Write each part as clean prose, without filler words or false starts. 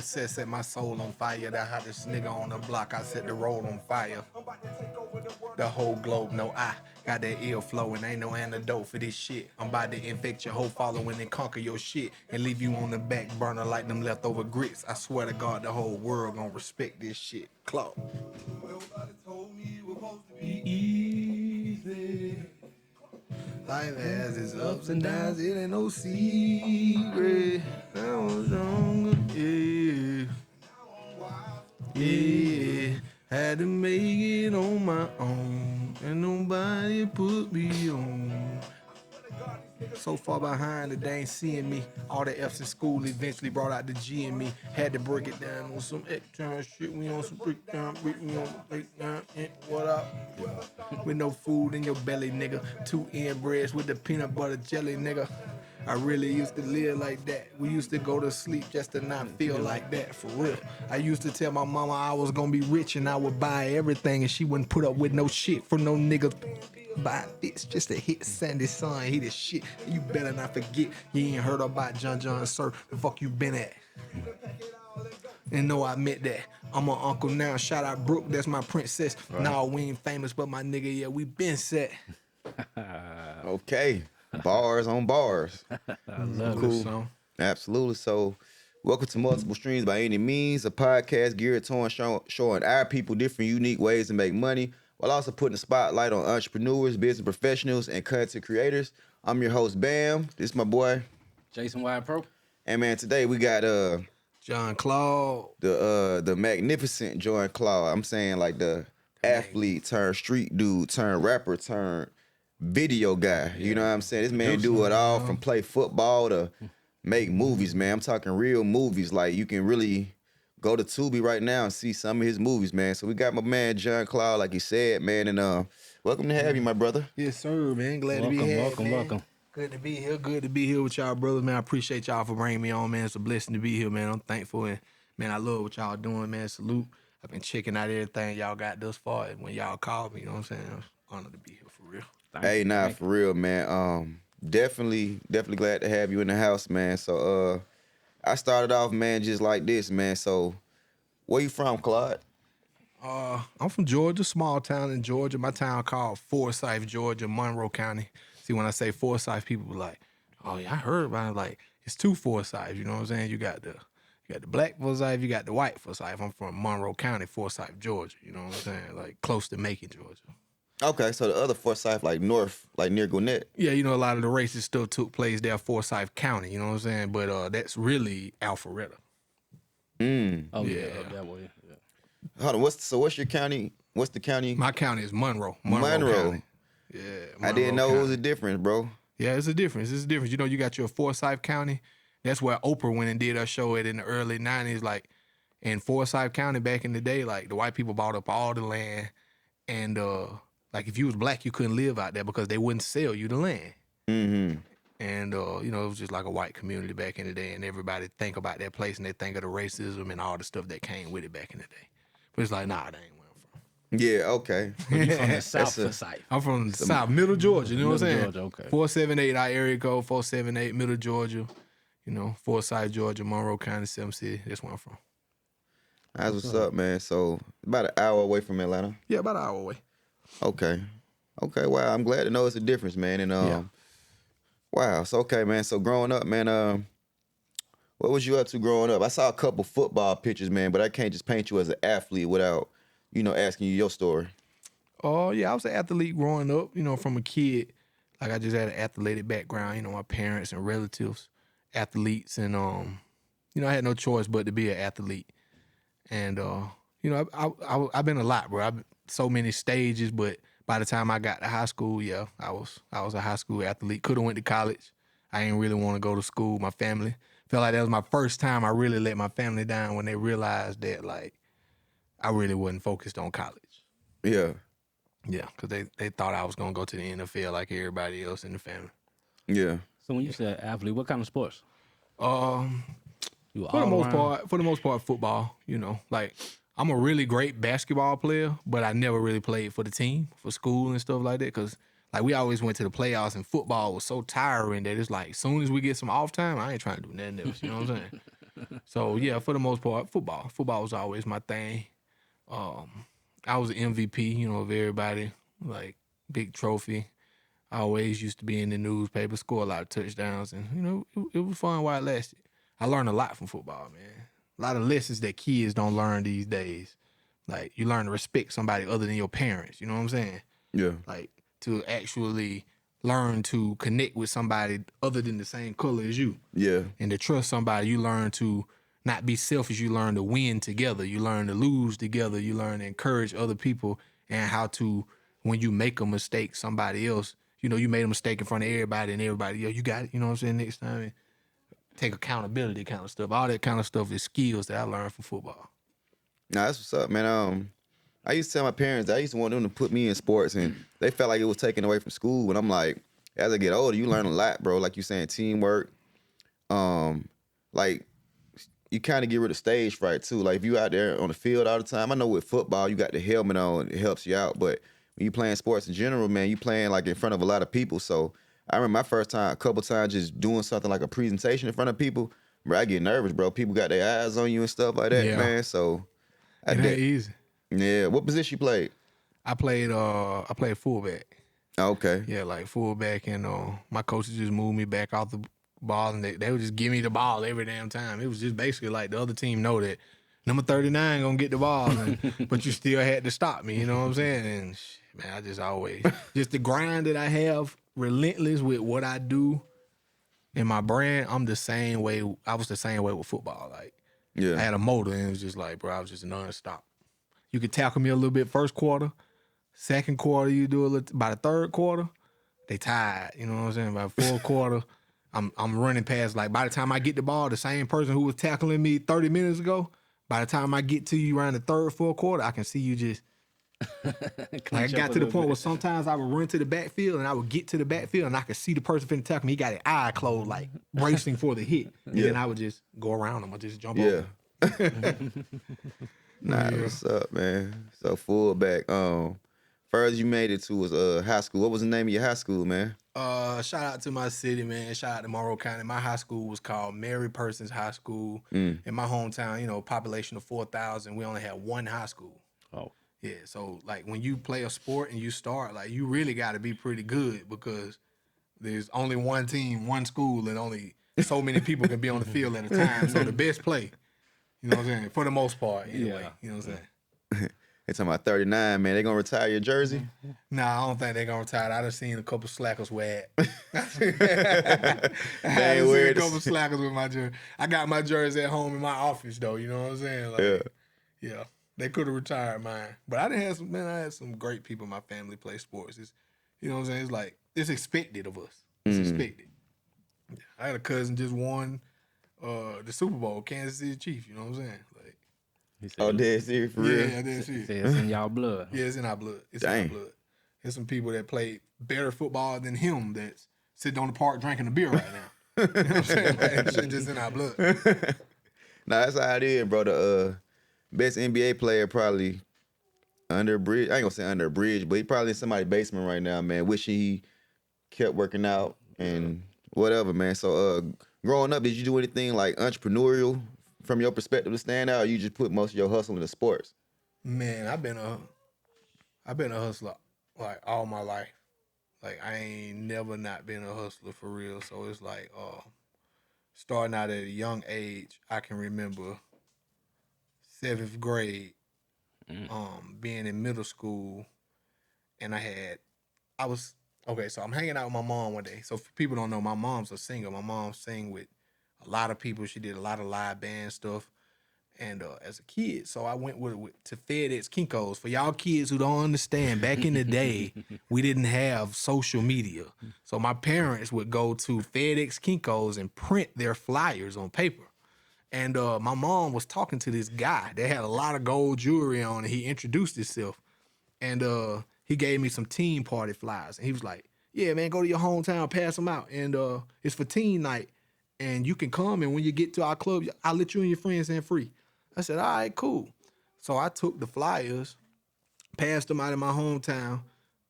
success set my soul on fire. The hottest nigga on the block, I set the road on fire. The whole globe, no, I got that ill flow and ain't no antidote for this shit. I'm about to infect your whole following and conquer your shit and leave you on the back burner like them leftover grits. I swear to God, the whole world gonna respect this shit. Clawd. Nobody told me it was supposed to be easy. Life has its ups and downs, it ain't no secret. I was younger, yeah. Yeah, had to make it on my own, and nobody put me on. So far behind that they ain't seeing me. All the F's in school eventually brought out the G in me. Had to break it down on some external shit. We on some breakdown, we on breakdown. What up? With no food in your belly, nigga. 2 inbreds with the peanut butter jelly, nigga. I really used to live like that. We used to go to sleep just to not feel like that, for real. I used to tell my mama I was gonna be rich and I would buy everything and she wouldn't put up with no shit from no niggas. Buy this just to hit Sandy Son, he the shit. You better not forget you ain't heard about Jon sir. The fuck you been at? And no, I meant that. I'm an uncle now. Shout out Brooke, that's my princess. Right. Nah, we ain't famous, but my nigga, yeah, we been set. Okay. Bars on bars. I love cool. it, son. Absolutely. So, welcome to Multiple Streams by Any Means, a podcast geared towards showing our people different, unique ways to make money, while also putting a spotlight on entrepreneurs, business professionals, and content creators. I'm your host, Bam. This is my boy, Jason Wide Pro. And man, today we got Jon Clawd, the magnificent Jon Clawd. I'm saying like the athlete turned street dude turned rapper turned video guy. You know what I'm saying? This man do it all from play football to make movies, man. I'm talking real movies. Like you can really go to Tubi right now and see some of his movies, man. So we got my man Jon Clawd, like he said, man, and welcome to have you, my brother. Yes, sir, man. Glad to be here. Welcome. Good to be here. Good to be here with y'all, brothers, man. I appreciate y'all for bringing me on, man. It's a blessing to be here, man. I'm thankful, and man, I love what y'all doing, man. Salute. I've been checking out everything y'all got thus far, and when y'all called me, you know what I'm saying? I'm honored to be here for real. For real, man. Definitely glad to have you in the house, man. So I started off, man, just like this, man. So where you from, Clawd? I'm from Georgia, small town in Georgia. My town called Forsyth, Georgia, Monroe County. See, when I say Forsyth, people be like, "Oh yeah, I heard about it." Like it's two Forsyths, you know what I'm saying? You got the black Forsyth, you got the white Forsyth. I'm from Monroe County, Forsyth, Georgia. You know what I'm saying? Like close to Macon, Georgia. Okay, so the other Forsyth, like north, like near Gwinnett. Yeah, you know, a lot of the racist stuff took place there, Forsyth County. You know what I'm saying? But that's really Alpharetta. Oh yeah, that way. Yeah. Hold on, what's your county? What's the county? My county is Monroe. Monroe. County. Yeah, I didn't know it was a difference, bro. Yeah, it's a difference. It's a difference. You know, you got your Forsyth County. That's where Oprah went and did her show in the early 90s. Like, in Forsyth County back in the day, like, the white people bought up all the land. And, like, if you was black, you couldn't live out there because they wouldn't sell you the land. Mm-hmm. And, you know, it was just like a white community back in the day. And everybody think about that place and they think of the racism and all the stuff that came with it back in the day. But it's like, nah, that ain't where I'm from. Yeah, okay. You from the south side? I'm from the south, middle Georgia. You know what I'm saying? Georgia, okay. 478, our area code, 478, middle Georgia. You know, Forsyth, Georgia, Monroe County, Sim City. That's where I'm from. That's what's up, man. So about an hour away from Atlanta. Yeah, about an hour away. Okay. Wow, I'm glad to know it's a difference, man. And wow. So okay, man. So growing up, man, what was you up to growing up? I saw a couple football pictures, man, but I can't just paint you as an athlete without, you know, asking you your story. Oh, yeah, I was an athlete growing up, you know, from a kid. Like, I just had an athletic background, you know, my parents and relatives, athletes, and, you know, I had no choice but to be an athlete. And, you know, I've been a lot, bro. I've been so many stages, but by the time I got to high school, yeah, I was a high school athlete. Could have went to college. I didn't really want to go to school. My family felt like that was my first time I really let my family down when they realized that, like, I really wasn't focused on college. Yeah. Yeah, because they thought I was going to go to the NFL like everybody else in the family. Yeah. So when you said athlete, what kind of sports? For the most part, football, you know. Like, I'm a really great basketball player, but I never really played for the team, for school and stuff like that, because, like, we always went to the playoffs, and football was so tiring that it's like, as soon as we get some off time, I ain't trying to do nothing else, you know what I'm saying? So yeah, for the most part, football. Football was always my thing. I was an MVP, of everybody. Like big trophy. I always used to be in the newspaper, score a lot of touchdowns, and it was fun while it lasted. I learned a lot from football, man. A lot of lessons that kids don't learn these days. Like you learn to respect somebody other than your parents. You know what I'm saying? Yeah. Like to actually learn to connect with somebody other than the same color as you. Yeah. And to trust somebody, you learn to not be selfish. You learn to win together. You learn to lose together. You learn to encourage other people and how to, when you make a mistake, somebody else, you made a mistake in front of everybody and everybody, you got it. You know what I'm saying? Next time, and take accountability kind of stuff. All that kind of stuff is skills that I learned from football. Nah, that's what's up, man. I used to tell my parents, I used to want them to put me in sports, and they felt like it was taken away from school. But I'm like, as I get older, you learn a lot, bro. Like you saying, teamwork. Like you kind of get rid of stage fright too. Like if you out there on the field all the time, I know with football you got the helmet on, it helps you out. But when you playing sports in general, man, you playing like in front of a lot of people. So I remember my first time, a couple times, just doing something like a presentation in front of people. Bro, I get nervous, bro. People got their eyes on you and stuff like that, man. So It ain't easy. Yeah. What position you played? I played fullback. Okay. Yeah, like fullback, and my coaches just moved me back off the ball, and they would just give me the ball every damn time. It was just basically like the other team know that number 39 gonna get the ball, but you still had to stop me. You know what I'm saying? And man, I just always just the grind that I have, relentless with what I do, and my brand. I'm the same way. I was the same way with football. Like, Yeah. I had a motor, and it was just like, bro, I was just nonstop. You could tackle me a little bit first quarter. Second quarter, you do a little. By the third quarter, they tired. You know what I'm saying? By the fourth quarter, I'm running past. Like by the time I get the ball, the same person who was tackling me 30 minutes ago. By the time I get to you around the third, fourth quarter, I can see you just. Like I got to the point where sometimes I would run to the backfield and I would get to the backfield and I could see the person finna tackle me. He got his eye closed, like bracing for the hit, and then I would just go around him. I just jump over. Nah, what's up, man? So fullback. First you made it to was high school. What was the name of your high school, man? Shout out to my city, man. Shout out to Monroe County. My high school was called Mary Persons High School. In my hometown, population of 4,000. We only had one high school. Oh. Yeah, so like when you play a sport and you start, like you really got to be pretty good because there's only one team, one school, and only so many people can be on the field at a time. So the best play, you know what I'm saying? For the most part, anyway. Yeah. You know what I'm saying? They talking about 39, man. They gonna retire your jersey? Nah, I don't think they're gonna retire. I done seen a couple slackers wear it. I ain't seen wear a this. couple slackers with my jersey. I got my jersey at home in my office though. You know what I'm saying? Like, yeah. They could have retired mine, but I had some great people in my family play sports. It's, you know what I'm saying? It's like it's expected of us. It's expected. I had a cousin just won the Super Bowl, Kansas City Chiefs. You know what I'm saying? Like, Oh, dead serious for real? yeah, dead serious. It's in y'all blood. Yeah, it's in our blood. It's Dang. in our blood. There's some people that play better football than him that's sitting on the park drinking a beer right now. You know what I'm saying? Like, that shit just in our blood. Nah, that's how it is, bro. The best NBA player probably under a bridge. I ain't gonna say under a bridge, but he probably in somebody's basement right now, man. Wishing he kept working out and whatever, man. So growing up, did you do anything like entrepreneurial from your perspective to stand out, or you just put most of your hustle into sports? Man, I've been a hustler like all my life. Like I ain't never not been a hustler for real. So it's like starting out at a young age, I can remember 7th grade, being in middle school, and so I'm hanging out with my mom one day. So for people don't know, my mom's a singer. My mom sang with a lot of people. She did a lot of live band stuff. And as a kid, so I went to FedEx Kinko's. For y'all kids who don't understand, back in the day, we didn't have social media. So my parents would go to FedEx Kinko's and print their flyers on paper. And my mom was talking to this guy that had a lot of gold jewelry on, and he introduced himself. And he gave me some teen party flyers. And he was like, yeah, man, go to your hometown, pass them out. And it's for teen night. And you can come, and when you get to our club, I'll let you and your friends in free. I said, all right, cool. So I took the flyers, passed them out in my hometown,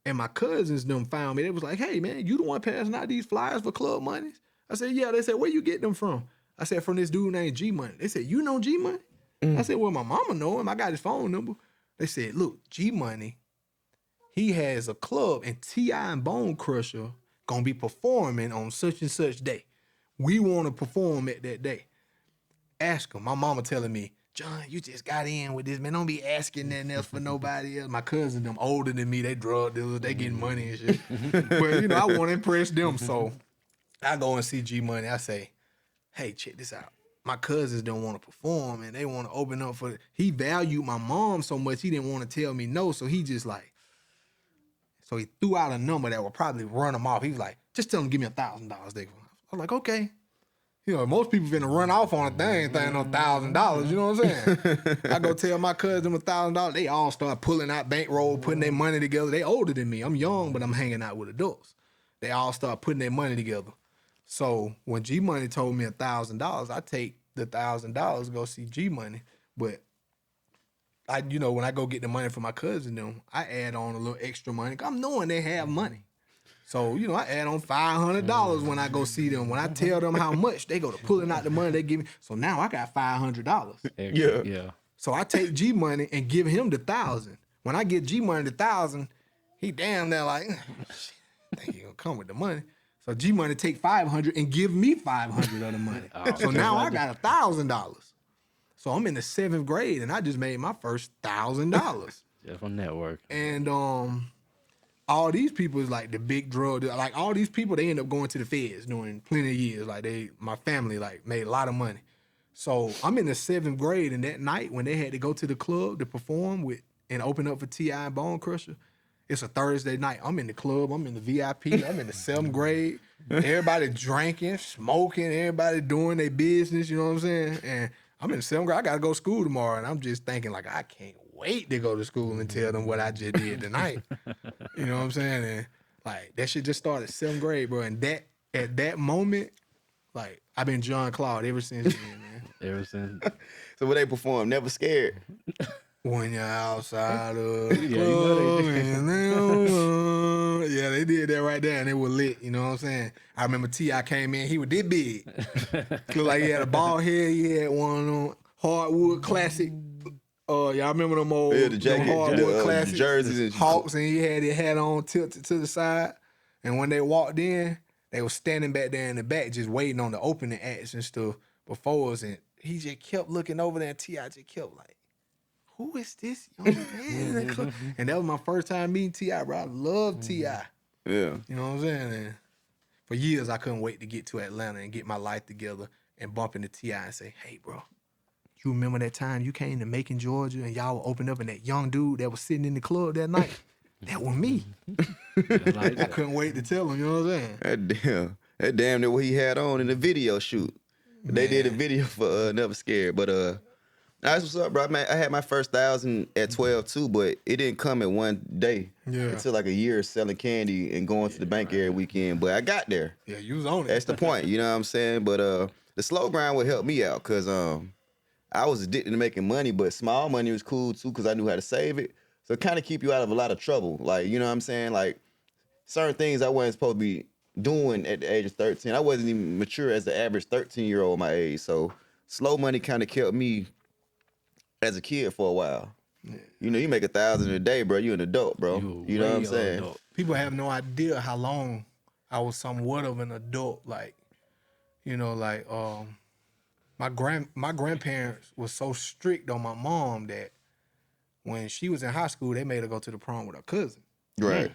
and my cousins them found me. They was like, hey, man, you the one passing out these flyers for club monies? I said, yeah. They said, where you get them from? I said, from this dude named G Money. They said, you know G Money? I said, well, my mama know him. I got his phone number. They said, look, G Money, he has a club and T.I. and Bone Crusher gonna be performing on such and such day. We want to perform at that day. Ask him. My mama telling me, John, you just got in with this, man. Don't be asking nothing else for nobody else. My cousin, them older than me, they drug dealers, they getting money and shit. But, you know, I want to impress them. So I go and see G Money. I say, hey, check this out. My cousins don't want to perform and they want to open up for, he valued my mom so much, he didn't want to tell me no. So he just like, so he threw out a number that would probably run him off. He was like, just tell him, give me $1,000. I was like, okay. You know, most people finna run off on a thing, no $1,000. You know what I'm saying? I go tell my cousin $1,000. They all start pulling out bankroll, putting their money together. They older than me. I'm young, but I'm hanging out with adults. They all start putting their money together. So when G Money told me $1,000, I take the $1,000 to go see G Money. But I, you know, when I go get the money for my cousin, them, I add on a little extra money. I'm knowing they have money. So, you know, I add on $500 when I go see them. When I tell them how much, they go to pulling out the money they give me. So now I got $500. Yeah. So I take G Money and give him the $1,000. When I get G Money the $1,000, he damn near like, shit, I think he gonna come with the money. So G Money take $500 and give me $500 of the money. So now I got $1,000. So I'm in the 7th grade and I just made my first $1,000. Just from network. And all these people is like the big drug, like all these people, they end up going to the feds doing plenty of years. Like my family like made a lot of money. So I'm in the 7th grade, and that night when they had to go to the club to perform with and open up for T.I. and Bone Crusher, it's a Thursday night. I'm in the club, I'm in the VIP, I'm in the 7th grade. Everybody drinking, smoking, everybody doing their business, you know what I'm saying? And I'm in the 7th grade, I gotta go to school tomorrow, and I'm just thinking like, I can't wait to go to school and tell them what I just did tonight. You know what I'm saying? And like that shit just started 7th grade, bro. And that at that moment, like I've been Jon Clawd ever since then, man. Ever since. So when they perform, never scared. When you're outside of the Yeah, you know club, yeah, they did that right there, and it was lit. You know what I'm saying? I remember T.I. came in, he was this big. Looked like he had a bald head. He had one of them hardwood classic. Y'all remember them old Yeah, the jacket, hardwood classic the jerseys and Hawks, and he had his hat on tilted to the side. And when they walked in, they were standing back there in the back, just waiting on the opening acts and stuff before us. And he just kept looking over there, and T.I. just kept like, who is this young man? And that was my first time meeting T.I., bro. I love T.I. Yeah. You know what I'm saying? And for years, I couldn't wait to get to Atlanta and get my life together and bump into T.I. and say, hey, bro, you remember that time you came to Macon, Georgia, and y'all were opened up, and that young dude that was sitting in the club that night, that was me. I couldn't wait to tell him, you know what I'm saying? That damn near what he had on in the video shoot. Man. They did a video for Never Scared, but that's what's up, bro. I had my first 1,000 at 12 too, but it didn't come in one day. Yeah. It took like a year selling candy and going to the bank every weekend, but I got there. Yeah, you was on it. That's the point, you know what I'm saying? But the slow grind would help me out, because I was addicted to making money, but small money was cool too, because I knew how to save it. So it kind of keep you out of a lot of trouble. Like, you know what I'm saying? Like, certain things I wasn't supposed to be doing at the age of 13. I wasn't even mature as the average 13-year-old my age. So slow money kind of kept me as a kid for a while. Yeah. You know, you make 1,000 a day, bro. You an adult, bro. You know what I'm saying? Adult. People have no idea how long I was somewhat of an adult. Like, you know, like my grandparents was so strict on my mom that when she was in high school, they made her go to the prom with her cousin. Right.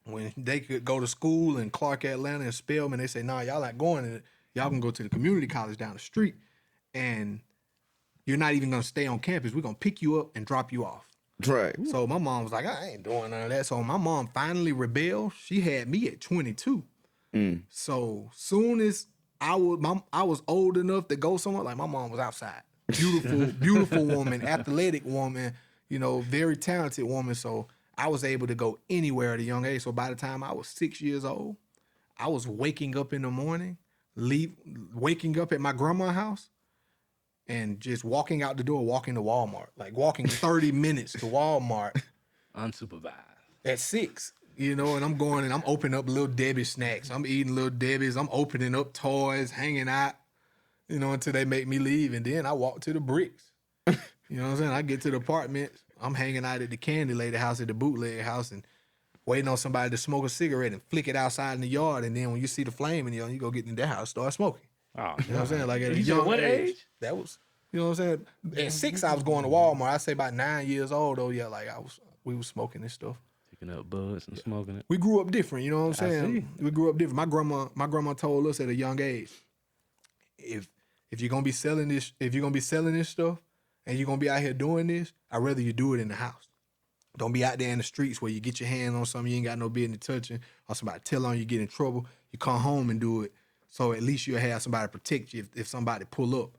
When they could go to school in Clark, Atlanta, and Spelman, they say, nah, y'all not going. Y'all can go to the community college down the street, and you're not even going to stay on campus. We're going to pick you up and drop you off. Right. So my mom was like, I ain't doing none of that. So my mom finally rebelled. She had me at 22. So soon as I was old enough to go somewhere, like my mom was outside. Beautiful woman, athletic woman, you know, very talented woman. So I was able to go anywhere at a young age. So by the time I was 6 years old, I was waking up in the morning, waking up at my grandma's house, and just walking out the door, walking to Walmart. Like walking 30 minutes to Walmart. Unsupervised. At 6, you know, and I'm going and I'm opening up Little Debbie snacks. I'm eating Little Debbie's. I'm opening up toys, hanging out. you know, until they make me leave. And then I walk to the bricks. You know what I'm saying? I get to the apartment. I'm hanging out at the candy lady house, at the bootleg house, and waiting on somebody to smoke a cigarette and flick it outside in the yard. And then when you see the flame in the yard, you go get in their house, start smoking. Oh, You know what I'm saying? Like at a you said young what age. age? That was, you know what I'm saying? At 6, I was going to Walmart. I say about 9 years old though. Yeah, like we was smoking this stuff. Picking up buds and smoking it. We grew up different. You know what I'm I saying? We grew up different. My grandma told us at a young age, if you're gonna be selling this, stuff, and you're gonna be out here doing this, I'd rather you do it in the house. Don't be out there in the streets where you get your hand on something you ain't got no business touching, or somebody tell on you, get in trouble. You come home and do it, so at least you'll have somebody to protect you if somebody pull up.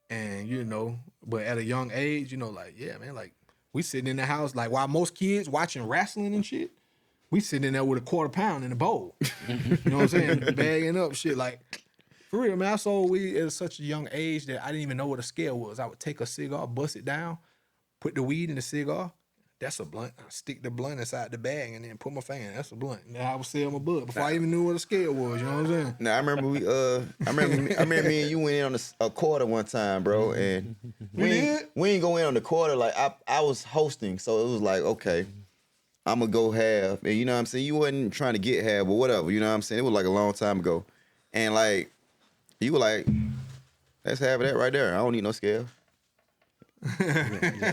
And you know, but at a young age, you know, like, yeah, man, like we sitting in the house, like while most kids watching wrestling and shit, we sitting in there with a quarter pound in a bowl. You know what I'm saying? Bagging up shit. Like, for real, man, I sold weed at such a young age that I didn't even know what a scale was. I would take a cigar, bust it down, put the weed in the cigar. That's a blunt. I stick the blunt inside the bag and then put my finger in. That's a blunt. Now I would sell my bud before I even knew what a scale was. You know what I'm saying? Now I remember me and you went in on a quarter one time, bro, and we ain't go in on the quarter. Like I was hosting, so it was like, okay, I'm gonna go half, and you know what I'm saying. You wasn't trying to get half, but whatever. You know what I'm saying. It was like a long time ago, and like you were like, let's have that right there. I don't need no scale. Yeah,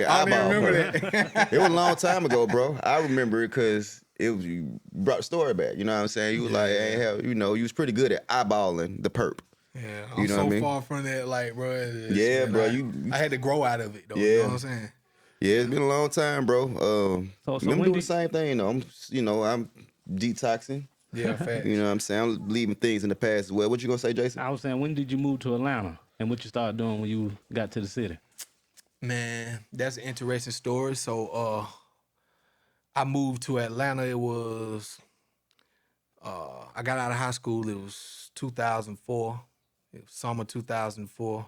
I don't even remember that. It was a long time ago, bro. I remember it because you brought the story back. You know what I'm saying? You was like, hey, hell, you know, you was pretty good at eyeballing the perp. Yeah, You I'm know so what I mean? far from that, like, bro. Yeah, bro, I had to grow out of it, though. Yeah. You know what I'm saying? Yeah, it's been a long time, bro. So I'm when doing the did- same thing, though. I'm detoxing. Yeah, facts. You know what I'm saying? I'm leaving things in the past as well. What you gonna say, Jason? I was saying, when did you move to Atlanta, and what you started doing when you got to the city? Man, that's an interesting story. So, I moved to Atlanta. It was, I got out of high school. It was 2004. It was summer 2004.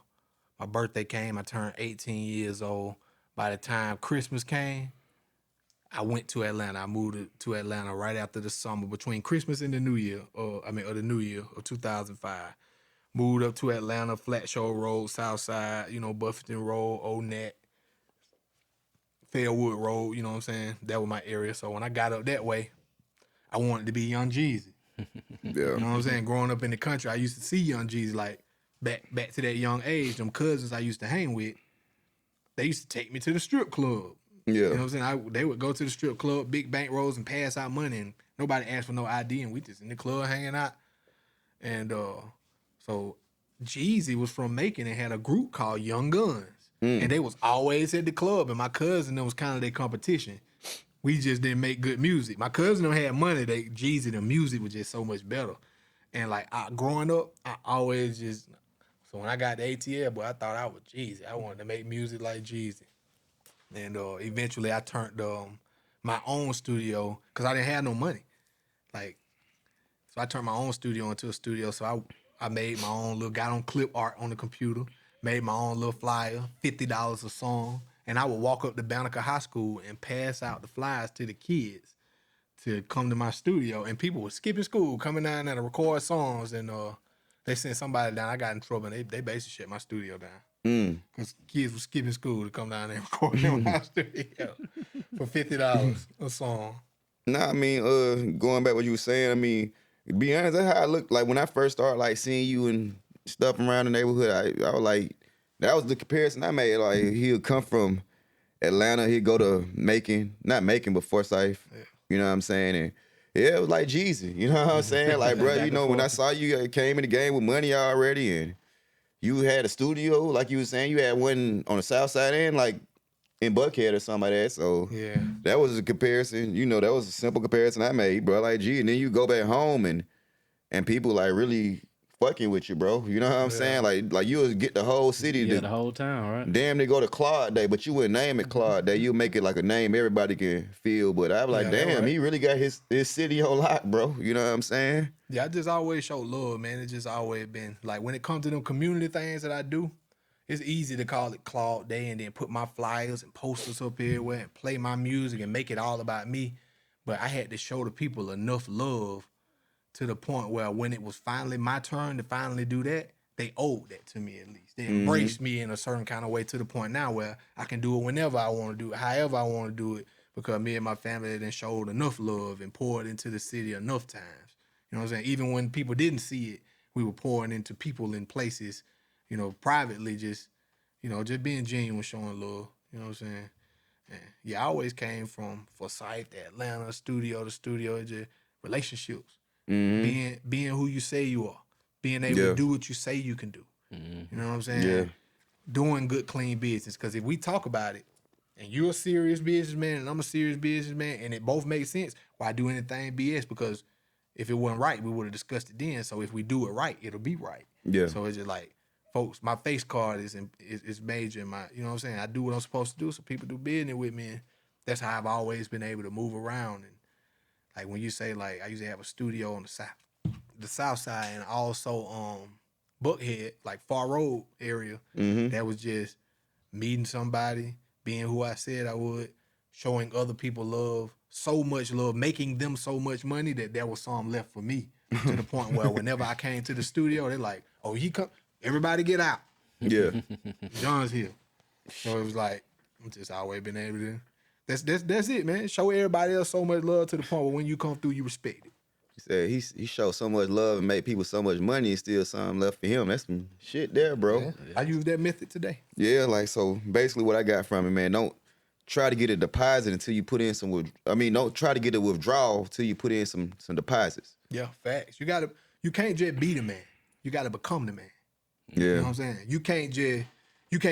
My birthday came. I turned 18 years old. By the time Christmas came, I went to Atlanta. I moved to Atlanta right after the summer, between Christmas and the New Year, or the New Year of 2005. Moved up to Atlanta, Flat Show Road, South Side, you know, Buffington Road, Old Neck, Fairwood Road, you know what I'm saying? That was my area. So when I got up that way, I wanted to be Young Jeezy. Yeah. You know what I'm saying? Growing up in the country, I used to see Young Jeezy, like, back to that young age. Them cousins I used to hang with, they used to take me to the strip club. Yeah. You know what I'm saying? They would go to the strip club, big bank rolls, and pass out money, and nobody asked for no ID, and we just in the club hanging out. And so Jeezy was from Macon and had a group called Young Guns. And they was always at the club, and my cousin, that was kind of their competition. We just didn't make good music. My cousin them had money. Jeezy, the music was just so much better. And like growing up, I always just, so when I got the ATL, boy, I thought I was Jeezy. I wanted to make music like Jeezy. And eventually I turned my own studio, because I didn't have no money. Like, so I turned my own studio into a studio. So I made my own got on clip art on the computer, made my own little flyer, $50 a song. And I would walk up to Banneker High School and pass out the flyers to the kids to come to my studio. And people were skipping school, coming down there to record songs. And they sent somebody down. I got in trouble, and they basically shut my studio down. Because kids were skipping school to come down there and record in my studio for $50 a song. Nah, I mean, going back what you were saying, I mean, to be honest, that's how I looked like when I first started like seeing you and stuff around the neighborhood. I was like, that was the comparison I made. Like, he'll come from Atlanta, he'd go to Macon, not Macon, but Forsyth. Yeah. You know what I'm saying? And yeah, it was like Jeezy. You know what I'm saying? Like, bro, you know, when I saw you came in the game with money already, and you had a studio, like you were saying, you had one on the south side end, like in Buckhead or something like that. So yeah, that was a comparison. You know, that was a simple comparison I made, bro. Like, gee, and then you go back home and people like really fucking with you, bro. You know what I'm saying? Like you would get the whole city The whole town, right? Damn, they go to Clawd Day, but you wouldn't name it Clawd Day. You make it like a name everybody can feel. But I was like, damn, right. He really got his city on lock, bro. You know what I'm saying? Yeah, I just always show love, man. It's just always been like, when it comes to them community things that I do, it's easy to call it Clawd Day and then put my flyers and posters up everywhere and play my music and make it all about me. But I had to show the people enough love to the point where when it was finally my turn to finally do that, they owed that to me at least. They embraced me in a certain kind of way to the point now where I can do it whenever I want to do it, however I want to do it, because me and my family then showed enough love and poured into the city enough times. You know what I'm saying? Even when people didn't see it, we were pouring into people in places, you know, privately, just, you know, just being genuine, showing love. You know what I'm saying? And yeah, I always came from Forsyth to Atlanta, studio to studio, just relationships. Being who you say you are, being able to do what you say you can do. You know what I'm saying? Yeah. Doing good, clean business. Because if we talk about it, and you're a serious businessman, and I'm a serious businessman, and it both make sense, why do anything BS? Because if it wasn't right, we would have discussed it then. So if we do it right, it'll be right. Yeah. So it's just like, folks, my face card is major in my, you know what I'm saying? I do what I'm supposed to do, so people do business with me. And that's how I've always been able to move around. And like when you say, like, I used to have a studio on the south side, and also Buckhead, like Far Road area. That was just meeting somebody, being who I said I would, showing other people love, so much love, making them so much money that there was some left for me, to the point where whenever I came to the studio, they're like, oh, he come, everybody get out. Yeah. John's here. So it was like, I'm just always been able to, that's it, man. Show everybody else so much love to the point where when you come through, you respect it. He said he showed so much love and made people so much money and still something left for him. That's some shit there, bro. Yeah. I use that method today. Yeah, like, so basically what I got from it, man, don't try to get a deposit until you put in some, don't try to get a withdrawal until you put in some deposits. Yeah, facts. You can't just be the man. You gotta become the man. Yeah. You know what I'm saying? You can't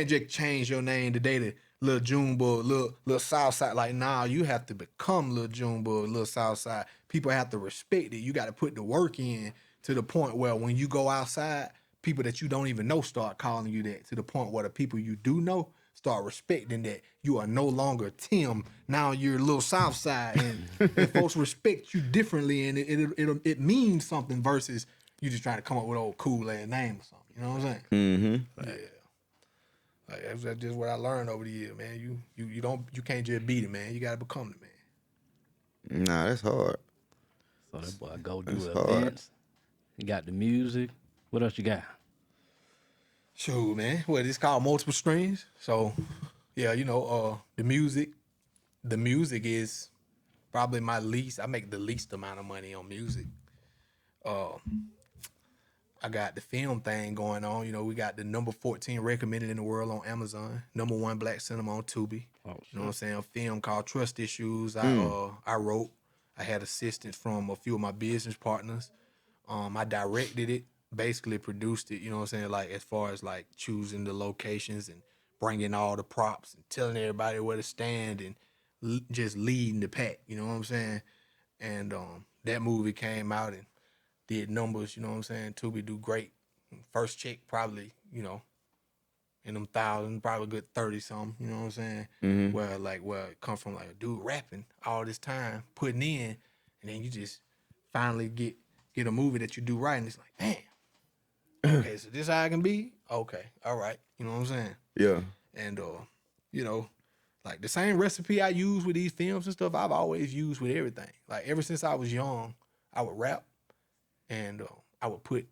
just change your name today to Lil Junebug, Lil Southside. Like, nah, you have to become Lil Junebug, Lil Southside. People have to respect it. You got to put the work in to the point where when you go outside, people that you don't even know start calling you that, to the point where the people you do know start respecting that you are no longer Tim. Now you're Lil Southside, and folks respect you differently, and it means something versus you just trying to come up with an old cool ass name or something. You know what I'm saying? Mm-hmm. Yeah. Like, that's just what I learned over the years, man. You can't just be the man. You gotta become the man. Nah, that's hard. So that boy go do That's events. You got the music. What else you got? Sure, man. Well, it's called multiple streams. So, yeah, the music is probably my least. I make the least amount of money on music. I got the film thing going on. We got the number 14 recommended in the world on Amazon. Number 1 black cinema on Tubi. You know what I'm saying? A film called Trust Issues. I wrote. I had assistance from a few of my business partners. I directed it, basically produced it. You know what I'm saying? Like, as far as like choosing the locations and bringing all the props and telling everybody where to stand and just leading the pack. You know what I'm saying? And that movie came out and did numbers, you know what I'm saying? Tubi do great. First check probably, in them thousands, probably good 30 something, you know what I'm saying? Where it come from, like a dude rapping all this time, putting in, and then you just finally get a movie that you do right, and it's like, damn. Okay, so this how I can be? Okay, all right. You know what I'm saying? Yeah. And like the same recipe I use with these films and stuff, I've always used with everything. Like ever since I was young, I would rap. And I would put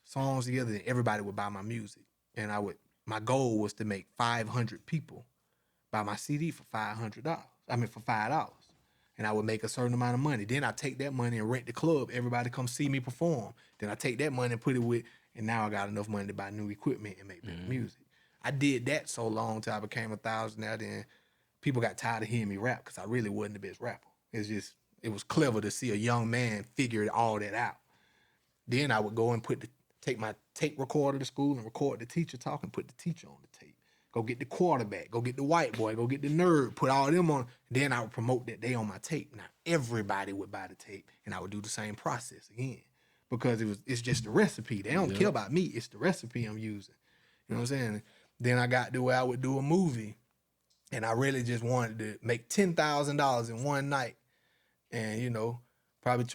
songs together and everybody would buy my music. And my goal was to make 500 people buy my CD for $500. For $5. And I would make a certain amount of money. Then I take that money and rent the club. Everybody come see me perform. Then I take that money and put it and now I got enough money to buy new equipment and make better music. I did that so long till I became a thousandaire. Then people got tired of hearing me rap because I really wasn't the best rapper. It was clever to see a young man figure all that out. Then I would go and take my tape recorder to school and record the teacher talking, put the teacher on the tape. Go get the quarterback, go get the white boy, go get the nerd, put all them on. Then I would promote that they on my tape. Now everybody would buy the tape and I would do the same process again because it's just the recipe. They don't care about me. It's the recipe I'm using. You know what I'm saying? Then I got to where I would do a movie and I really just wanted to make $10,000 in one night and, probably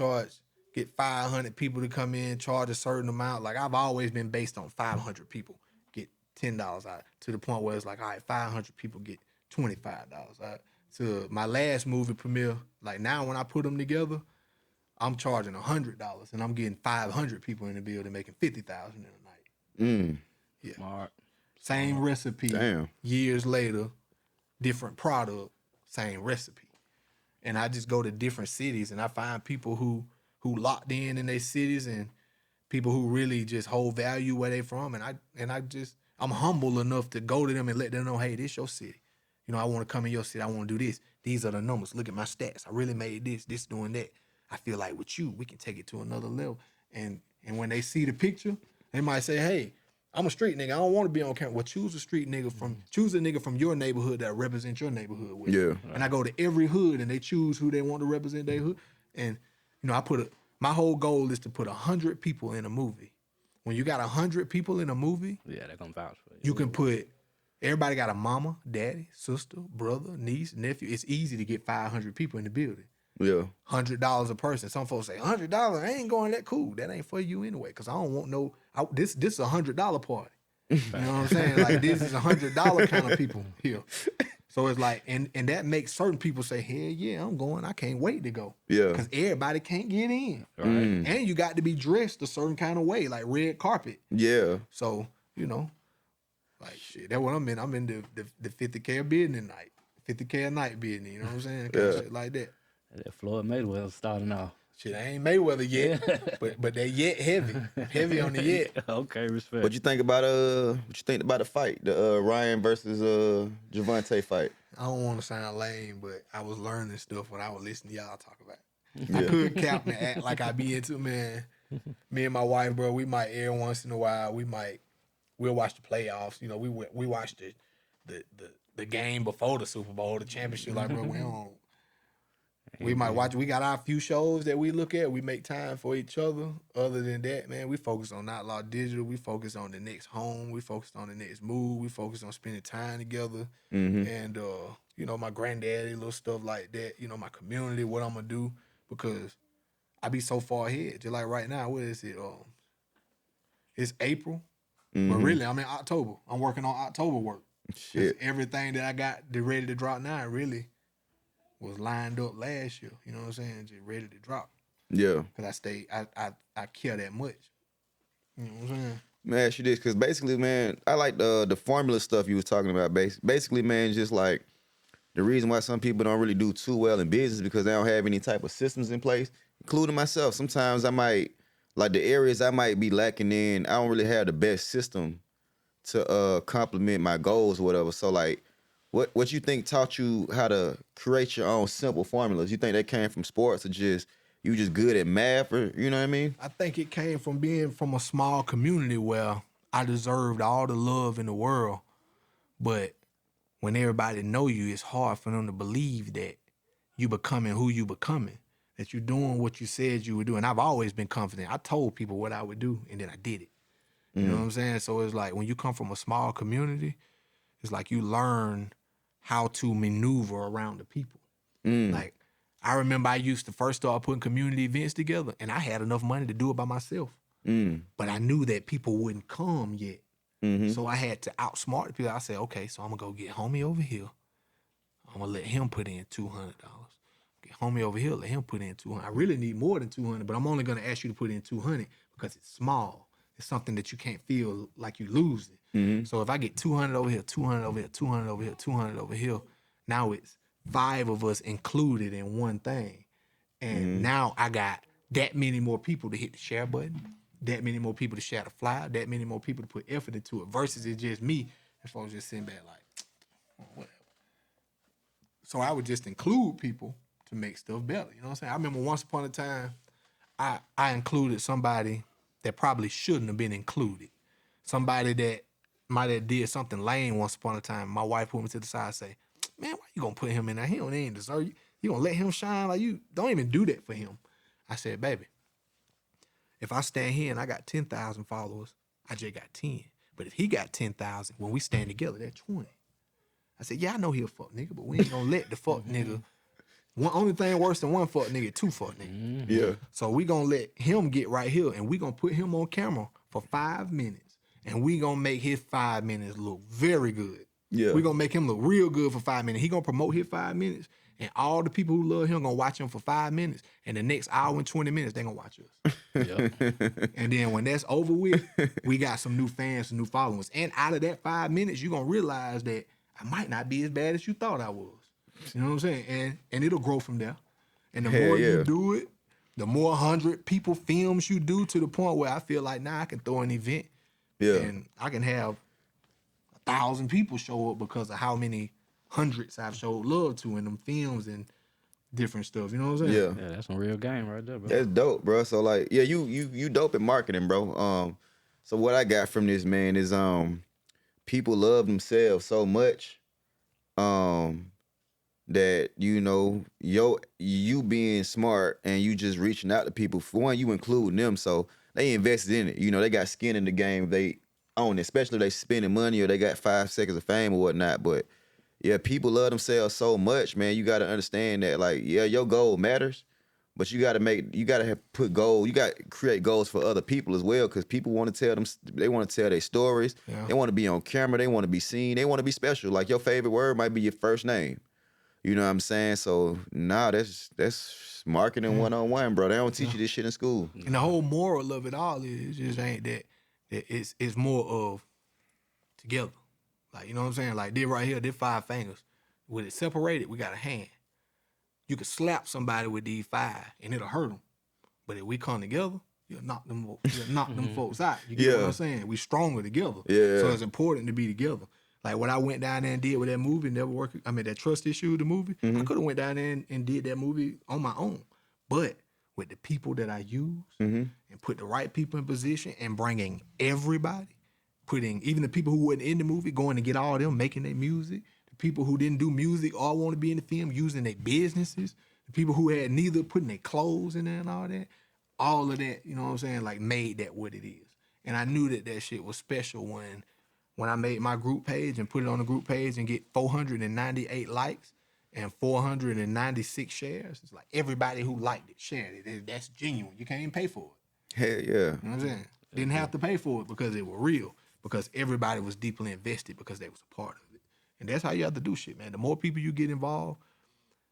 get 500 people to come in, charge a certain amount. Like, I've always been based on 500 people get $10 out, to the point where it's like, all right, 500 people get $25 out. So my last movie premiere, like now when I put them together, I'm charging $100 and I'm getting 500 people in the building making $50,000 in a night. Yeah. Smart. Same recipe. Damn. Years later, different product, same recipe. And I just go to different cities and I find people who locked in their cities and people who really just hold value where they from. And I'm humble enough to go to them and let them know, hey, this your city. You know, I want to come in your city. I want to do this. These are the numbers. Look at my stats. I really made this doing that. I feel like with you, we can take it to another level. And when they see the picture, they might say, hey, I'm a street nigga. I don't want to be on camera. Well, choose a nigga from your neighborhood that represents your neighborhood with. Yeah. And I go to every hood and they choose who they want to represent their hood. And, you know, my whole goal is to put 100 people in a movie. When you got 100 people in a movie, Yeah, they're gonna vouch for you. you can put, everybody got a mama, daddy, sister, brother, niece, nephew. It's easy to get 500 people in the building. Yeah. $100 a person. Some folks say, $100, I ain't going that cool. That ain't for you anyway, because I don't want this is a $100 party. You know what I'm saying? Like, this is $100 kind of people here. So it's like, and that makes certain people say, hell yeah, I'm going. I can't wait to go. Yeah. Because everybody can't get in. Right. And you got to be dressed a certain kind of way, like red carpet. Yeah. So, you know, like shit, that's what I'm in. I'm in the 50K a business night. 50K a night business, you know what I'm saying? Kind of shit like that. That Floyd Mayweather starting off. Shit, I ain't Mayweather yet, but they yet heavy on the yet. Okay, respect. What you think about the fight, the Ryan versus Javante fight? I don't want to sound lame, but I was learning stuff when I was listening to y'all talk about it. I could cap and act like I be into, man. Me and my wife, bro, we might every once in a while, we'll watch the playoffs. You know, we watch the game before the Super Bowl, the championship. Like, bro, we might watch. We got our few shows that we look at. We make time for each other. Other than that, man, we focus on Outlaw Digital. We focus on the next home. We focus on the next move. We focus on spending time together. And, you know, my granddaddy, little stuff like that. You know, my community, what I'm going to do. Because I be so far ahead. Just like right now, what is it? It's April. But really, I'm in October. I'm working on October work. Shit. Everything that I got ready to drop now really was lined up last year. You know what I'm saying? Just ready to drop. Yeah. Because I care that much. You know what I'm saying? Let me ask you this, because basically, man, I like the formula stuff you was talking about. Basically, man, just like the reason why some people don't really do too well in business because they don't have any type of systems in place, including myself. Sometimes I might, like the areas I might be lacking in, I don't really have the best system to complement my goals or whatever. So like, what you think taught you how to create your own simple formulas? You think that came from sports or you just good at math, or you know what I mean? I think it came from being from a small community where I deserved all the love in the world. But when everybody know you, it's hard for them to believe that you becoming who you becoming, that you're doing what you said you would do. And I've always been confident. I told people what I would do, and then I did it. You know what I'm saying? So it's like when you come from a small community, it's like you learn how to maneuver around the people. Like, I remember I used to first start putting community events together, and I had enough money to do it by myself. But I knew that people wouldn't come yet. So I had to outsmart the people. I said, okay, so I'm going to go get homie over here. I'm going to let him put in $200. Get homie over here, let him put in $200. I really need more than $200, but I'm only going to ask you to put in $200 because it's small. It's something that you can't feel like you losing. So if I get 200 over here, 200 over here, 200 over here, 200 over here, now it's 5 of us included in one thing. And now I got that many more people to hit the share button, that many more people to share the flyer, that many more people to put effort into it versus it's just me and folks just sitting back like, oh, whatever. So I would just include people to make stuff better. You know what I'm saying? I remember once upon a time, I included somebody that probably shouldn't have been included. Somebody that might have did something lame once upon a time. My wife put me to the side and say, man, why you gonna put him in there? He ain't deserve you. You gonna let him shine? Like, you don't even do that for him. I said, baby, if I stand here and I got 10,000 followers, I just got 10. But if he got 10,000, when we stand together, that's 20. I said, yeah, I know he a fuck nigga, but we ain't gonna let the fuck nigga. One only thing worse than one fuck nigga, 2 fuck nigga. Yeah. So we gonna let him get right here, and we gonna put him on camera for 5 minutes, and we gonna make his 5 minutes look very good. Yeah. We gonna make him look real good for 5 minutes. He gonna promote his 5 minutes, And all the people who love him gonna watch him for 5 minutes, and the next hour and 20 minutes they gonna watch us. And then when that's over with, we got some new fans, some new followers. And out of that 5 minutes, you're gonna realize that I might not be as bad as you thought I was. You know what I'm saying? And it'll grow from there. And the more you do it, the more 100 people films you do, to the point where I feel like now I can throw an event and I can have 1,000 people show up because of how many hundreds I've showed love to in them films and different stuff. You know what I'm saying? Yeah, that's some real game right there, bro. That's dope, bro. So like, yeah, you dope at marketing, bro. So what I got from this, man, is people love themselves so much, that you being smart and you just reaching out to people. For one, you include them, so they invested in it. You know, they got skin in the game. They own it, especially if they spending money or they got 5 seconds of fame or whatnot. But yeah, people love themselves so much, man. You got to understand that, like, yeah, your goal matters, but you got to put goals. You got to create goals for other people as well, because people want to tell them. They want to tell their stories. Yeah. They want to be on camera. They want to be seen. They want to be special. Like, your favorite word might be your first name. You know what I'm saying? So that's marketing 101, bro. They don't teach you this shit in school. And the whole moral of it all is just ain't that it's more of together. Like, you know what I'm saying? Like, this right here, this 5 fingers. With it separated, we got a hand. You could slap somebody with these 5 and it'll hurt them. But if we come together, you'll knock them folks out. You get what I'm saying? We stronger together. Yeah. So it's important to be together. Like, what I went down there and did with that movie, that Trust Issue, the movie, I could have went down there and did that movie on my own. But with the people that I use and put the right people in position and bringing everybody, putting even the people who weren't in the movie, going to get all of them, making their music, the people who didn't do music all want to be in the film, using their businesses, the people who had neither, putting their clothes in there and all of that, you know what I'm saying, like, made that what it is. And I knew that shit was special when I made my group page and put it on the group page and get 498 likes and 496 shares. It's like everybody who liked it shared it. That's genuine. You can't even pay for it. Hell yeah. You know what I'm saying? Didn't have to pay for it because it was real, because everybody was deeply invested because they was a part of it. And that's how you have to do shit, man. The more people you get involved,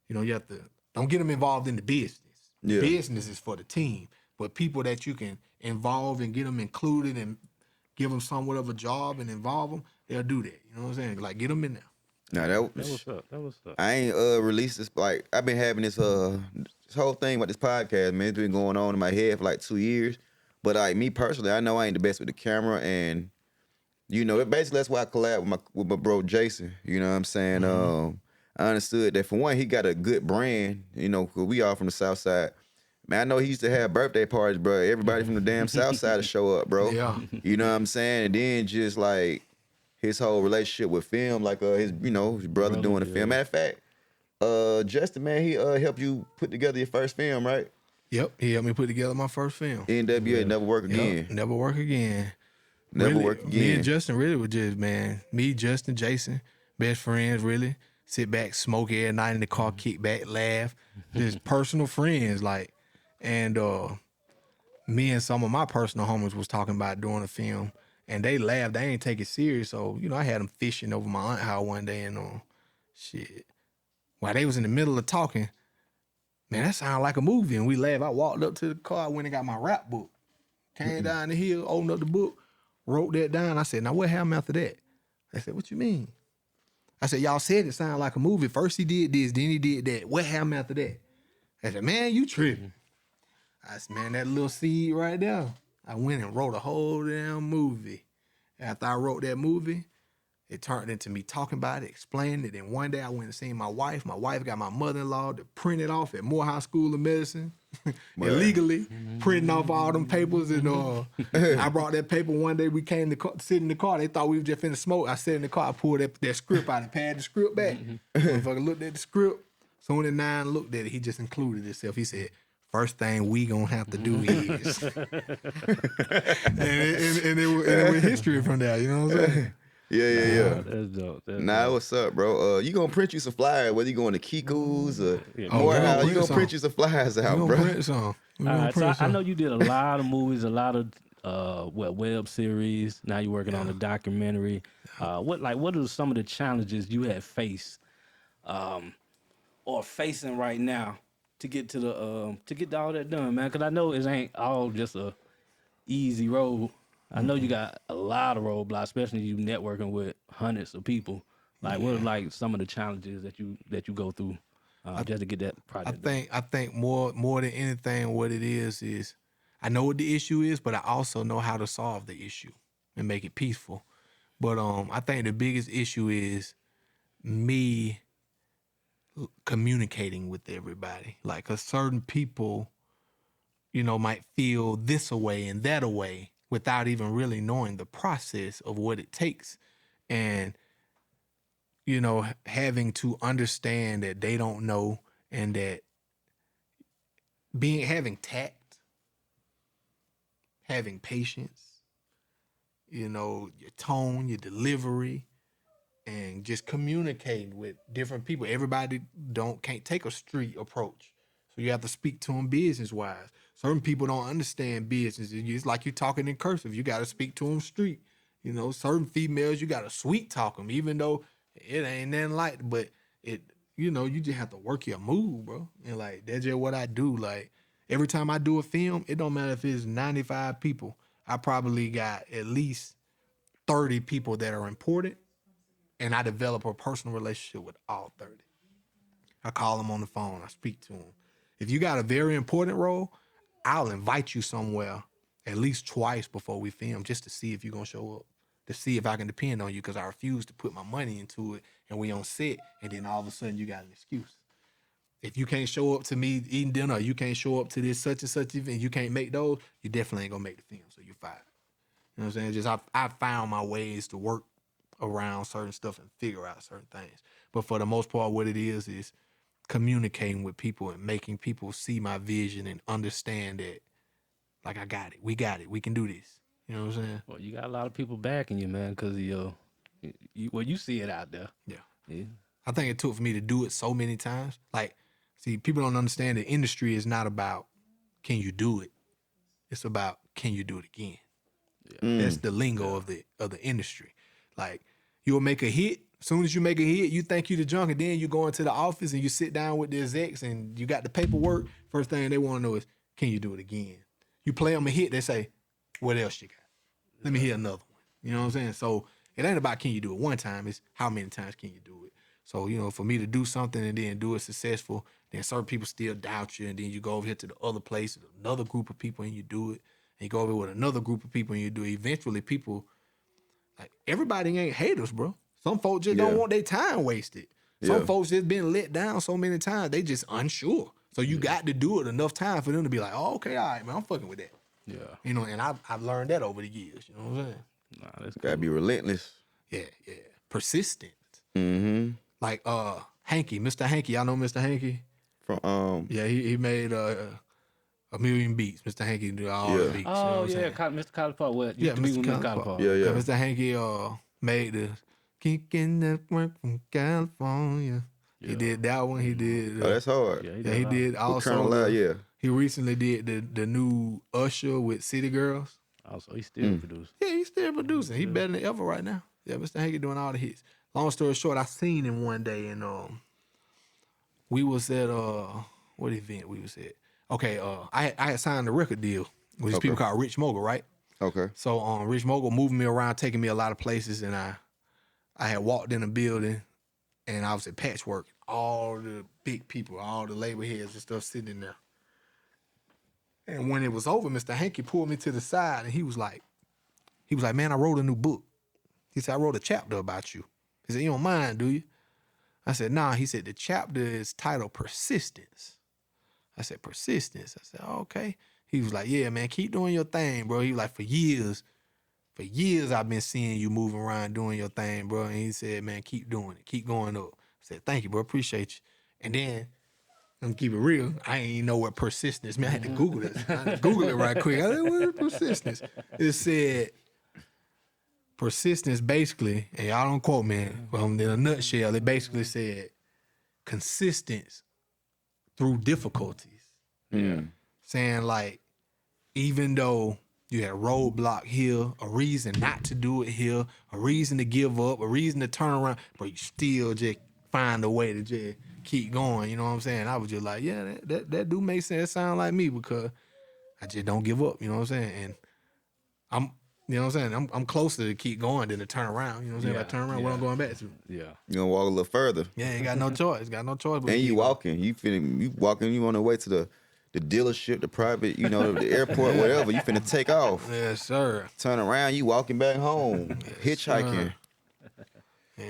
you know, you have to, don't get them involved in the business. Yeah. Business is for the team, but people that you can involve and get them included and give them somewhat of a job and involve them, they'll do that. You know what I'm saying? Like, get them in there. Nah, that was up. I ain't released this. Like, I've been having this whole thing about this podcast, man. It's been going on in my head for like 2 years. But like, me personally, I know I ain't the best with the camera, and you know, basically that's why I collab with my bro Jason. You know what I'm saying? I understood that, for one, he got a good brand. You know, cause we all from the South Side. Man, I know he used to have birthday parties, bro. Everybody from the damn South Side to show up, bro. Yeah. You know what I'm saying? And then just like his whole relationship with film, like his brother doing the film. Matter of fact, Justin, man, he helped you put together your first film, right? Yep, he helped me put together my first film. NWA, Never Work Again. Yep, Never Work Again. Never Work Again. Me and Justin really were just, man, me, Justin, Jason, best friends, really. Sit back, smoke every night in the car, kick back, laugh. Just personal friends, like. And me and some of my personal homies was talking about doing a film, and they laughed. They ain't take it serious. So, you know, I had them fishing over my aunt's house one day, and shit. While they was in the middle of talking, man, that sounded like a movie. And we laughed. I walked up to the car, I went and got my rap book. Came down the hill, opened up the book, wrote that down. I said, now what happened after that? They said, what you mean? I said, y'all said it sounded like a movie. First he did this, then he did that. What happened after that? I said, man, you tripping. I said, man, that little seed right there. I went and wrote a whole damn movie. After I wrote that movie, it turned into me talking about it, explaining it. And one day I went and seen my wife. My wife got my mother-in-law to print it off at Morehouse School of Medicine, illegally printing off all them papers. And I brought that paper one day. We came to sit in the car. They thought we were just finna smoke. I sat in the car. I pulled that script out and padded the script back. Motherfucker looked at the script. Soon as Nine looked at it, he just included himself. He said, first thing we gonna have to do is, and it was history from there. You know what I'm saying? Yeah. That's dope. What's up, bro? You gonna print you some flyers, whether you going to Kiku's or Morehouse, you gonna print you some flyers out, bro. Print some. All right, so I know you did a lot of movies, a lot of web series. Now you're working on a documentary. What are some of the challenges you had faced, are facing right now to get to all that done, man? Because I know it ain't all just a easy road. I know you got a lot of roadblocks, especially you networking with hundreds of people. Like, what are like some of the challenges that you go through just to get that project done? I think more than anything, what it is I know what the issue is, but I also know how to solve the issue and make it peaceful. But I think the biggest issue is me communicating with everybody. Like, 'cause certain people, might feel this away and that away without even really knowing the process of what it takes. And, having to understand that they don't know, and that having tact, having patience, your tone, your delivery, and just communicating with different people. Everybody can't take a street approach. So you have to speak to them business wise. Certain people don't understand business. It's like you're talking in cursive. You got to speak to them street. Certain females, you got to sweet talk them, even though it ain't nothing like, but you just have to work your move, bro. And like, that's just what I do. Like, every time I do a film, it don't matter if it's 95 people. I probably got at least 30 people that are important, and I develop a personal relationship with all 30. I call them on the phone. I speak to them. If you got a very important role, I'll invite you somewhere at least twice before we film, just to see if you're going to show up, to see if I can depend on you, because I refuse to put my money into it and we on set, and then all of a sudden you got an excuse. If you can't show up to me eating dinner, you can't show up to this such and such event, you can't make those, you definitely ain't going to make the film, so you're fired. You know what I'm saying? Just I found my ways to work around certain stuff and figure out certain things. But for the most part, what it is communicating with people and making people see my vision and understand that, like, I got it. We got it. We can do this. You know what I'm saying? Well, you got a lot of people backing you, man, because you see it out there. Yeah. I think it took for me to do it so many times. Like, see, people don't understand the industry is not about can you do it. It's about can you do it again. Yeah. That's the lingo of the industry. Like, you'll make a hit. As soon as you make a hit, you think you the junk, and then you go into the office and you sit down with the execs and you got the paperwork. First thing they want to know is, can you do it again? You play them a hit, they say, what else you got? Let me hear another one. You know what I'm saying? So it ain't about can you do it one time, it's how many times can you do it. So, for me to do something and then do it successful, then certain people still doubt you, and then you go over here to the other place with another group of people and you do it. And you go over with another group of people and you do it. Eventually people, like, everybody ain't haters, bro. Some folks just don't want their time wasted. Some folks just been let down so many times, they just unsure. So you got to do it enough time for them to be like, oh, okay, all right, man, I'm fucking with that. Yeah. And I've learned that over the years. You know what I'm saying? Nah, that's Gotta be relentless. Yeah. Persistent. Mm-hmm. Like Hanky, Mr. Hanky. Y'all know Mr. Hanky? From Yeah, he made a million beats. Mr. Hanky do all the beats. You know Oh, what I'm saying? Mr. College Park. What? Yeah, Mr. Mr. College Park. Yeah. Mr. Hanky made the Kicking Network from California. Yeah. He did that one. He did. oh, that's hard. Yeah, He did also. Colonel Loud, yeah. He recently did the new Usher with City Girls. Also, he still produced. Yeah, he's still producing. He better than ever right now. Yeah, Mr. Hanky doing all the hits. Long story short, I seen him one day, and we was at what event we was at? Okay, I had signed a record deal with these people called Rich Mogul, right? Okay. So Rich Mogul moving me around, taking me a lot of places, and I had walked in a building, and I was at Patchwork. All the big people, all the label heads and stuff sitting in there. And when it was over, Mr. Hanky pulled me to the side, and he was like, man, I wrote a new book. He said, I wrote a chapter about you. He said, you don't mind, do you? I said, nah. He said, the chapter is titled Persistence. I said, Persistence? I said, oh, okay. He was like, yeah, man, keep doing your thing, bro. He was like, for years I've been seeing you moving around doing your thing, bro. And he said, man, keep doing it. Keep going up. I said, thank you, bro. Appreciate you. And then, I'm gonna keep it real, I ain't know what persistence meant. I had to Google it. I had to Google it right quick. I said, what is persistence? It said, persistence basically, and y'all don't quote me, but in a nutshell, it basically said consistence through difficulties. Yeah. Saying like, even though you had a roadblock here, a reason not to do it here, a reason to give up, a reason to turn around, but you still just find a way to just keep going. You know what I'm saying? I was just like, yeah, that do make sense. It sound like me because I just don't give up. You know what I'm saying? And I'm, you know what I'm saying? I'm closer to keep going than to turn around. You know what I'm saying? If I turn around, what I'm going back to? Yeah. You gonna walk a little further. Yeah, ain't got no choice. Got no choice. But And you keep going. walking. You walking. You on the way to the dealership, the private, you know, the airport, whatever. You finna take off. Yes, sir. Turn around. You walking back home. Hitchhiking. Yeah.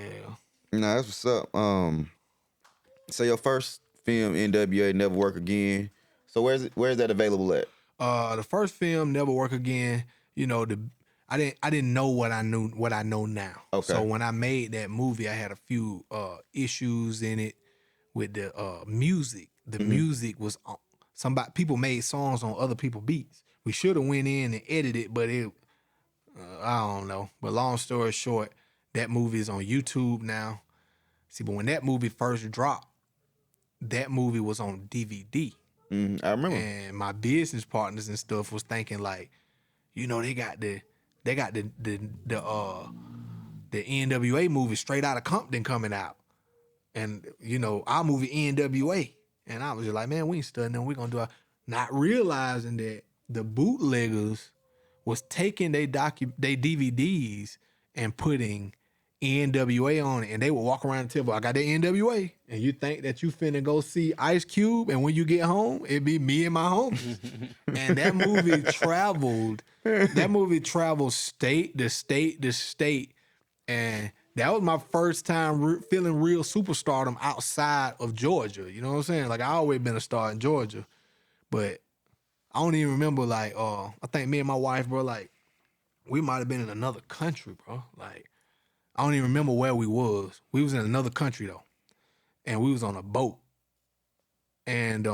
Nah, that's what's up. So your first film, NWA, Never Work Again. So where's that available at? The first film, Never Work Again. You know, I didn't know what I know now. Okay. So when I made that movie, I had a few issues in it with the music. The music was people made songs on other people's beats. We should have went in and edited it, but I don't know. But long story short, that movie is on YouTube now. See, but when that movie first dropped, that movie was on DVD. I remember. And my business partners and stuff was thinking like, you know, they got the NWA movie Straight Outta Compton coming out, and you know our movie NWA, and I was just like, man, we ain't studying them. We gonna do not realizing that the bootleggers was taking they DVDs and putting NWA on it, and they would walk around and tell me, I got that NWA, and you think that you finna go see Ice Cube, and when you get home, it be me and my homies. And that movie traveled state to state to state, and that was my first time feeling real superstardom outside of Georgia. You know what I'm saying? Like I always been a star in Georgia, but I don't even remember like I think me and my wife, bro, like we might have been in another country, bro. Like I don't even remember where we was. We was in another country though, and we was on a boat, and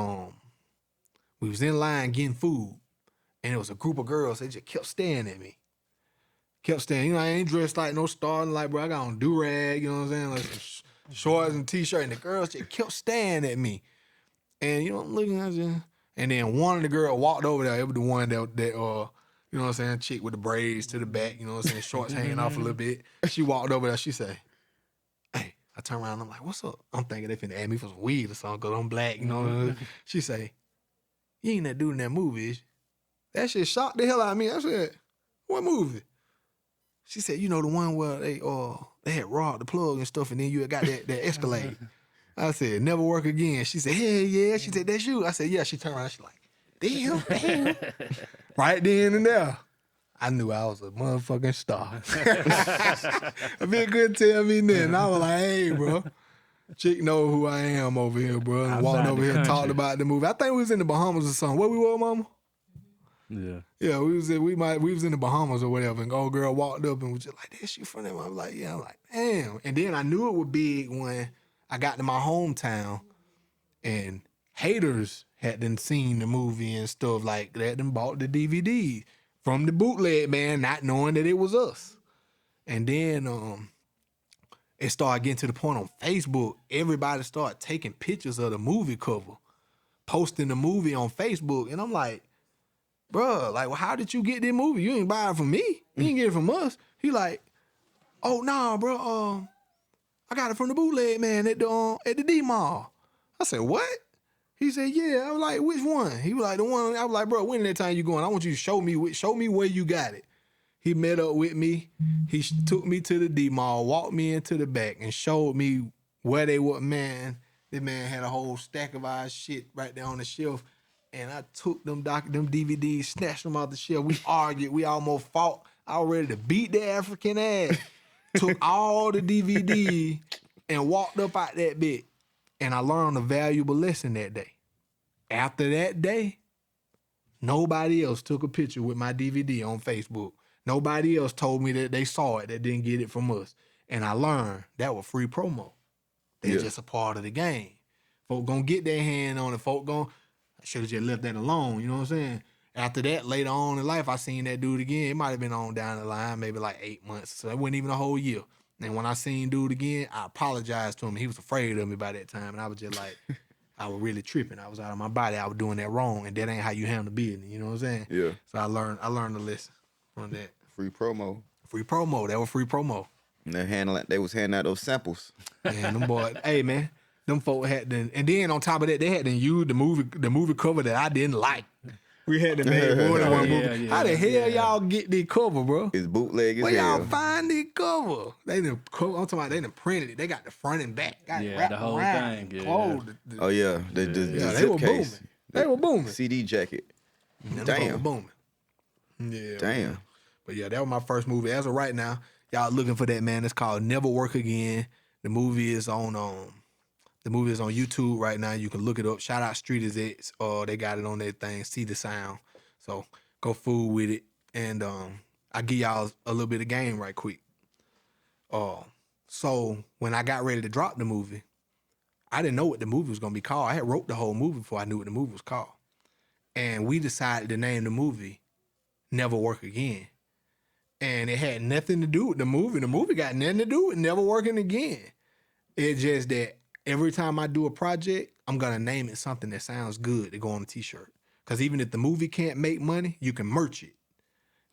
we was in line getting food, and it was a group of girls. They just kept staring at me. Kept staring. You know, I ain't dressed like no star. Like, bro, I got on do-rag, you know what I'm saying? Like some shorts and t-shirt. And the girls just kept staring at me. And, you know, I'm looking at you. And then one of the girls walked over there. It was the one that you know what I'm saying, chick with the braids to the back, you know what I'm saying, shorts hanging off a little bit. She walked over there. She said, hey, I turn around. I'm like, what's up? I'm thinking they finna add me for some weed or something because I'm black, you know. She say, you ain't that dude in that movie, is you? That shit shocked the hell out of me. I said, what movie? She said, you know, the one where they had robbed the plug and stuff, and then you had got that Escalade. I said, Never Work Again. She said, hell yeah. She said, that's you. I said, yeah. She turned around. She like, damn. Right then and there, I knew I was a motherfucking star. A bit good tell me then. I was like, hey, bro. Chick know who I am over here, bro. And walked over here and talked about the movie. I think we was in the Bahamas or something. Where we were, mama? Yeah, we was in the Bahamas or whatever, and old girl walked up and was just like, "That's you from them?" I was like, "Yeah." I'm like, "Damn!" And then I knew it was big when I got to my hometown, and haters had done seen the movie and stuff like that, and bought the DVD from the bootleg man, not knowing that it was us. And then it started getting to the point on Facebook. Everybody started taking pictures of the movie cover, posting the movie on Facebook, and I'm like, bruh, like, well, how did you get this movie? You ain't buy it from me. You ain't get it from us. He like, oh, nah, bro, I got it from the bootleg man at the D Mall. I said, what? He said, yeah. I was like, which one? He was like, the one. I was like, bro, when that time you going? I want you to show me where you got it. He met up with me. He took me to the D Mall, walked me into the back, and showed me where they were. Man, this man had a whole stack of our shit right there on the shelf. And I took them DVDs, snatched them out the shelf. We argued. We almost fought. I was ready to beat the African ass. Took all the DVD and walked up out that bit. And I learned a valuable lesson that day. After that day, nobody else took a picture with my DVD on Facebook. Nobody else told me that they saw it that didn't get it from us. And I learned that was free promo. They're just a part of the game. Folk gonna get their hand on it. Folk gonna... I should have just left that alone, you know what I'm saying? After that, later on in life, I seen that dude again. It might have been on down the line, maybe like 8 months. So it wasn't even a whole year. And when I seen dude again, I apologized to him. He was afraid of me by that time. And I was just like, I was really tripping. I was out of my body. I was doing that wrong. And that ain't how you handle business, you know what I'm saying? Yeah. So I learned a lesson from that. Free promo. Free promo. That was free promo. And they was handing out those samples. Man, them boys, hey man, Them folk had to, and then on top of that, they had to use the movie cover that I didn't like. We had to make more than one movie. How the hell y'all get the cover, bro? It's bootleg as Where hell. y'all find the cover? They done, I'm talking about they done printed it. They got the front and back. Got it wrapped the whole around. thing. Clothes. Oh yeah, the They were zip case. booming. They were booming. CD jacket. Them Damn. folk were booming. Yeah. Damn. But yeah, that was my first movie. As of right now, y'all looking for that, man. It's called Never Work Again. The movie is on YouTube right now. You can look it up. Shout out Street is It. They got it on their thing. See the sound. So go fool with it. And I give y'all a little bit of game right quick. So when I got ready to drop the movie, I didn't know what the movie was gonna be called. I had wrote the whole movie before I knew what the movie was called. And we decided to name the movie Never Work Again. And it had nothing to do with the movie. The movie got nothing to do with never working again. It's just that every time I do a project, I'm going to name it something that sounds good to go on a t-shirt. Because even if the movie can't make money, you can merch it.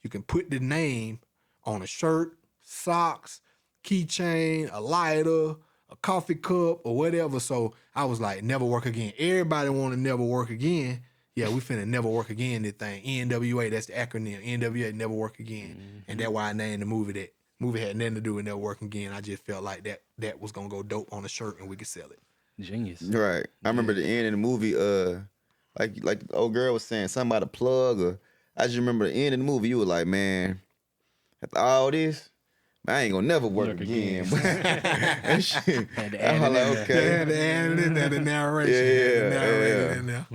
You can put the name on a shirt, socks, keychain, a lighter, a coffee cup, or whatever. So I was like, never work again. Everybody want to never work again. Yeah, we finna never work again, this thing. NWA, that's the acronym. NWA, never work again. Mm-hmm. And that's why I named the movie that. Movie had nothing to do with never working again. I just felt like that was gonna go dope on a shirt and we could sell it. Genius. Right. I remember the end of the movie, like the old girl was saying, something about a plug, or I just remember the end of the movie, you were like, man, after all this, man, I ain't gonna never work again. And shit. I'm like, okay. The narration. Yeah. In there.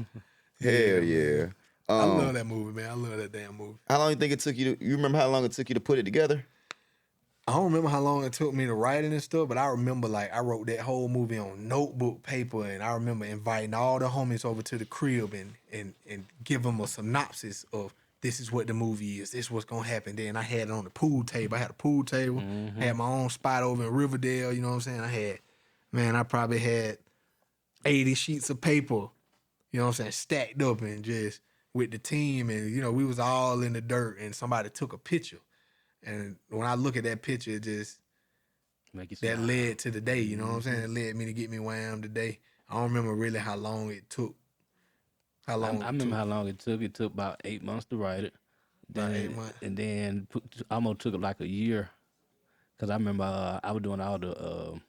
Hell yeah. I love that movie, man. I love that damn movie. How long you think it took you you remember how long it took you to put it together? I don't remember how long it took me to write it and stuff, but I remember like I wrote that whole movie on notebook paper, and I remember inviting all the homies over to the crib and give them a synopsis of this is what the movie is, this is what's gonna happen. Then I had it on the pool table. I had a pool table, had my own spot over in Riverdale, you know what I'm saying? I probably had 80 sheets of paper, you know what I'm saying, stacked up and just with the team, and you know, we was all in the dirt and somebody took a picture. And when I look at that picture, it just that led to the day, you know what I'm saying? It led me to get me wham today. I don't remember really how long it took. I remember how long it took. It took about 8 months to write it. About 8 months. And then almost took it like a year. Because I remember I was doing all the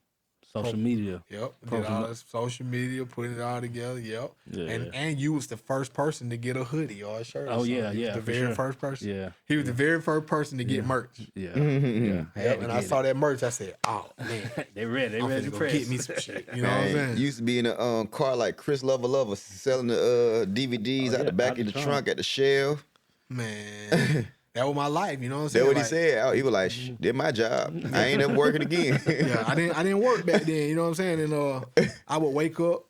social media. Yep. Did all the social media, putting it all together. Yep. Yeah. And you was the first person to get a hoodie or a shirt. Oh, yeah. The very first person. Yeah. He was the very first person to get merch. Yeah. Yep. And I saw that merch. I said, oh, man. They ready. They ready to press. Get me some shit. You know what I'm saying? Used to be in a car like Chris Lover selling the DVDs out the back of the trunk at the shelf. Man. That was my life, you know what I'm saying? That's what he said. He was like, "Did my job. I ain't never working again." Yeah, I didn't work back then, you know what I'm saying? And I would wake up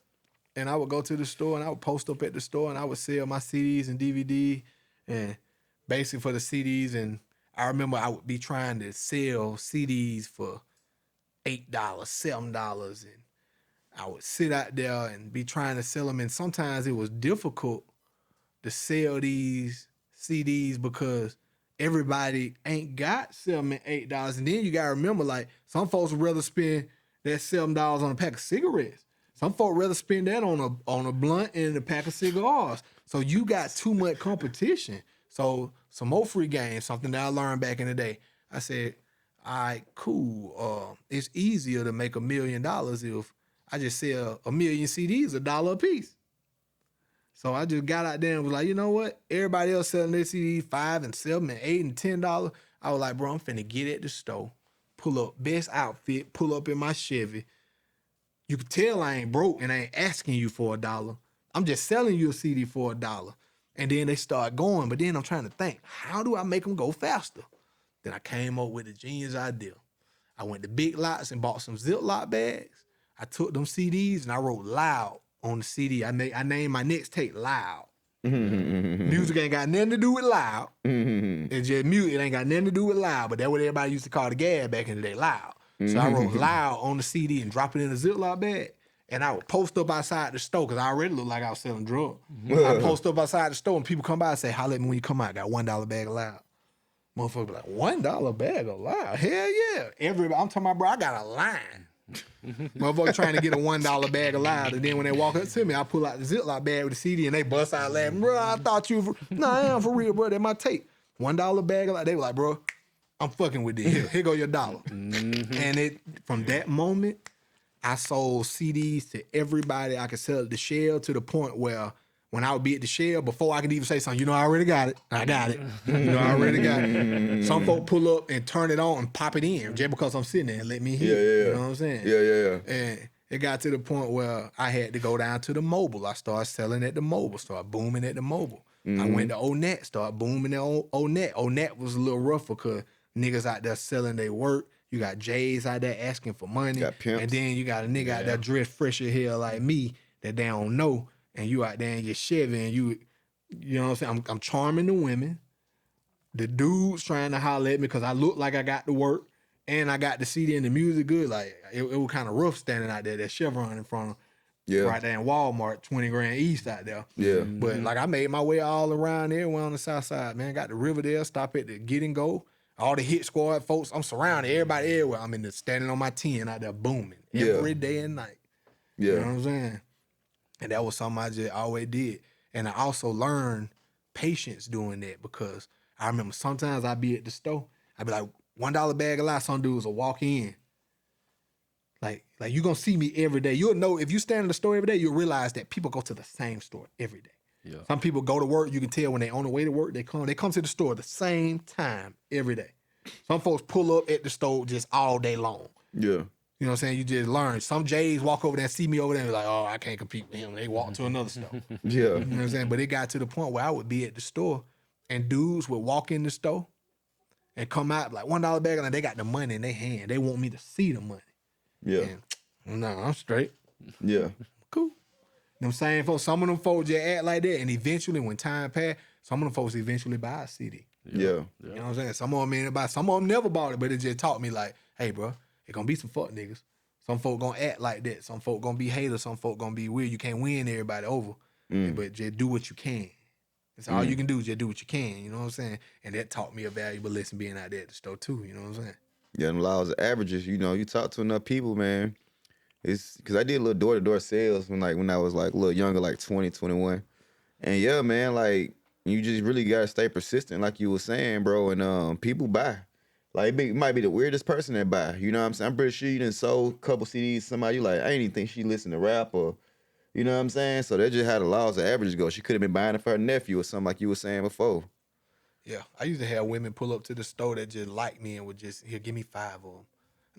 and I would go to the store and I would post up at the store and I would sell my CDs and DVD and basically for the CDs. And I remember I would be trying to sell CDs for $8, $7, and I would sit out there and be trying to sell them. And sometimes it was difficult to sell these CDs because everybody ain't got $7 and $8. And then you gotta remember, like, some folks would rather spend that $7 on a pack of cigarettes. Some folks rather spend that on a blunt and a pack of cigars. So you got too much competition. So some more free games, something that I learned back in the day. I said, all right, cool. It's easier to make $1 million if I just sell 1 million CDs $1 a piece. So I just got out there and was like, you know what? Everybody else selling their CDs $5 and $7 and $8 and $10. I was like, bro, I'm finna get at the store, pull up best outfit, pull up in my Chevy. You can tell I ain't broke and I ain't asking you for $1. I'm just selling you a CD for $1. And then they start going. But then I'm trying to think, how do I make them go faster? Then I came up with a genius idea. I went to Big Lots and bought some Ziploc bags. I took them CDs and I wrote loud on the CD. I named my next tape Loud. Music ain't got nothing to do with loud. It's just music. It ain't got nothing to do with loud, but that's what everybody used to call the gas back in the day, loud. So I wrote Loud on the CD and drop it in a Ziploc bag. And I would post up outside the store because I already looked like I was selling drugs. I post up outside the store and people come by and say, holler at me when you come out. I got $1 bag of Loud. Motherfucker be like, $1 bag of Loud? Hell yeah. I'm talking about, bro, I got a line. Motherfucker trying to get a $1 bag of loud, and then when they walk up to me, I pull out the Ziploc bag with the CD, and they bust out laughing. Bro, I thought you. No, I am for real, bro. That my tape. $1 bag of loud. They were like, bro, I'm fucking with this. Here go your dollar. And from that moment, I sold CDs to everybody I could sell at the Shell, to the point where when I would be at the Shell, before I could even say something, I already got it. I got it. I already got it. Some folk pull up and turn it on and pop it in just because I'm sitting there and let me hear it. You know what I'm saying? Yeah. And it got to the point where I had to go down to the mobile. I started selling at the mobile, started booming at the mobile. I went to ONET, started booming at ONET. ONET was a little rougher because niggas out there selling their work. You got J's out there asking for money. Got pimps. And then you got a nigga out there dressed fresh as hell like me that they don't know. And you out there in your Chevy and you know what I'm saying? I'm charming the women. The dudes trying to holler at me because I look like I got the work and I got the CD and the music good. Like, it was kind of rough standing out there, that Chevron in front of right there in Walmart, 20 grand east out there. Yeah. But like, I made my way all around everywhere on the south side, man. Got the Riverdale, stop at the Get and Go. All the hit squad folks, I'm surrounded, everybody everywhere. I'm in the standing on my 10 out there booming every day and night. Yeah. You know what I'm saying? And that was something I just always did. And I also learned patience doing that, because I remember sometimes I'd be at the store, I'd be like, $1 bag of life, some dudes will walk in. Like you're gonna see me every day. You'll know, if you stand in the store every day, you'll realize that people go to the same store every day. Yeah. Some people go to work, you can tell when they on the way to work, they come to the store the same time every day. Some folks pull up at the store just all day long. Yeah. You know what I'm saying? You just learn. Some J's walk over there and see me over there and be like, oh, I can't compete with him. They walk to another store. Yeah. You know what I'm saying? But it got to the point where I would be at the store and dudes would walk in the store and come out like $1 bag, and they got the money in their hand. They want me to see the money. Yeah. And, no, I'm straight. Yeah. Cool. Them same folks, some of them folks just act like that, and eventually when time passed, some of them folks eventually buy a CD. Yeah. You know what I'm saying? Some of them ain't buy, some of them never bought it, but it just taught me like, hey, bro, it gonna be some fuck niggas. Some folk gonna act like that. Some folk gonna be haters. Some folk gonna be weird. You can't win everybody over, but just do what you can. That's all you can do. Just do what you can. You know what I'm saying? And that taught me a valuable lesson being out there at the store too. You know what I'm saying? Yeah, them laws of averages. You talk to enough people, man. It's because I did a little door-to-door sales when I was like a little younger, like 20, 21. And yeah, man, like you just really gotta stay persistent, like you were saying, bro. And people buy. Like it might be the weirdest person that buy. You know what I'm saying? I'm pretty sure you done sold a couple CDs to somebody. You like, I ain't even think she listened to rap or, you know what I'm saying? So that just how the laws of averages go. She could have been buying it for her nephew or something like you were saying before. Yeah, I used to have women pull up to the store that just like me and would just, here, give me 5 of them.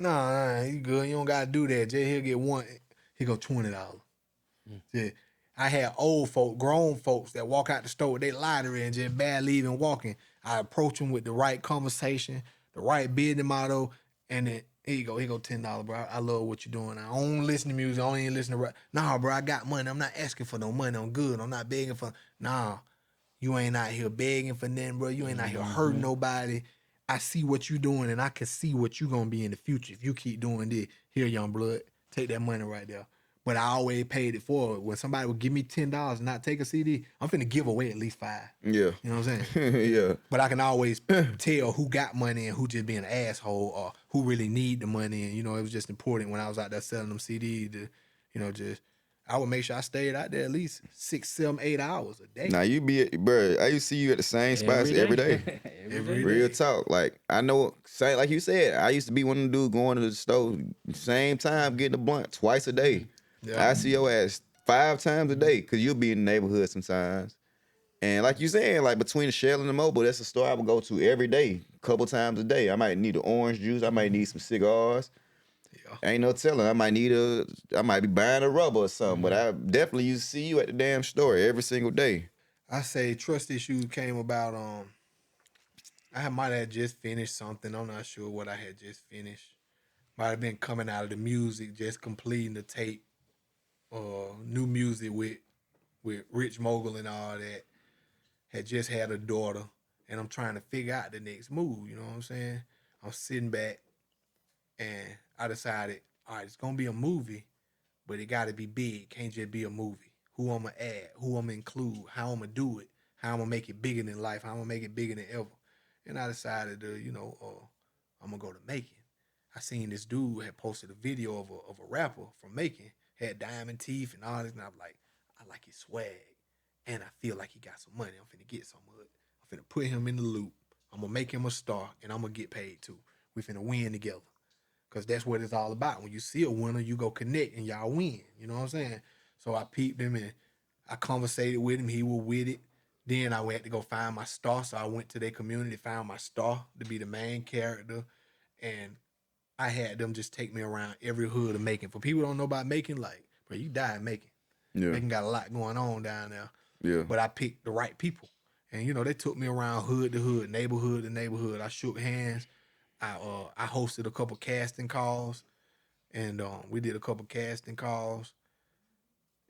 Nah, you good. You don't got to do that. Just he'll get one. He go $20. Yeah. I had old folk, grown folks that walk out the store with their lottery and just barely even walking. I approach them with the right conversation, the right business motto, and then here you go $10, bro. I love what you're doing. I don't listen to music. I don't even listen to rap. Nah, bro, I got money. I'm not asking for no money. I'm good. I'm not begging for. Nah, you ain't out here begging for nothing, bro. You ain't out here hurting nobody. I see what you doing, and I can see what you gonna be in the future if you keep doing this. Here, young blood, take that money right there. But I always paid it forward. When somebody would give me $10 and not take a CD, I'm finna give away at least 5. Yeah. You know what I'm saying? Yeah. But I can always tell who got money and who just being an asshole or who really need the money. And, it was just important when I was out there selling them CDs to, I would make sure I stayed out there at least 6, 7, 8 hours a day. Now you be, bro, I used to see you at the same spots every day. Every Real day. talk. Like, I know, like you said, I used to be one of the dudes going to the store, same time, getting a blunt twice a day. Yeah. I see your ass 5 times a day because you'll be in the neighborhood sometimes. And like you saying, like between the Shell and the Mobile, that's a store I would go to every day, a couple times a day. I might need an orange juice. I might need some cigars. Yeah. Ain't no telling. I might be buying a rubber or something. But I definitely used to see you at the damn store every single day. I say trust issues came about. I might have just finished something. I'm not sure what I had just finished. Might have been coming out of the music, just completing the tape. New music with Rich Mogul and all that. Had just had a daughter, and I'm trying to figure out the next move. You know what I'm saying? I'm sitting back, and I decided, all right, it's gonna be a movie, but it got to be big. Can't just be a movie. Who I'm gonna add? Who I'm gonna include? How I'm gonna do it? How I'm gonna make it bigger than life? How I'm gonna make it bigger than ever? And I decided to, I'm gonna go to Macon. I seen this dude had posted a video of a rapper from Macon, had diamond teeth and all this, and I was like, I like his swag, and I feel like he got some money. I'm finna get some of it. I'm finna put him in the loop. I'm gonna make him a star, and I'm gonna get paid too. We finna win together, cause that's what it's all about. When you see a winner, you go connect and y'all win. You know what I'm saying? So I peeped him and I conversated with him. He was with it. Then I had to go find my star, so I went to their community, found my star to be the main character, and I had them just take me around every hood of Macon. For people who don't know about Macon, like, bro, you die in Macon. Yeah. Macon got a lot going on down there. Yeah. But I picked the right people. And, you know, they took me around hood to hood, neighborhood to neighborhood. I shook hands. I hosted a couple casting calls. And we did a couple casting calls.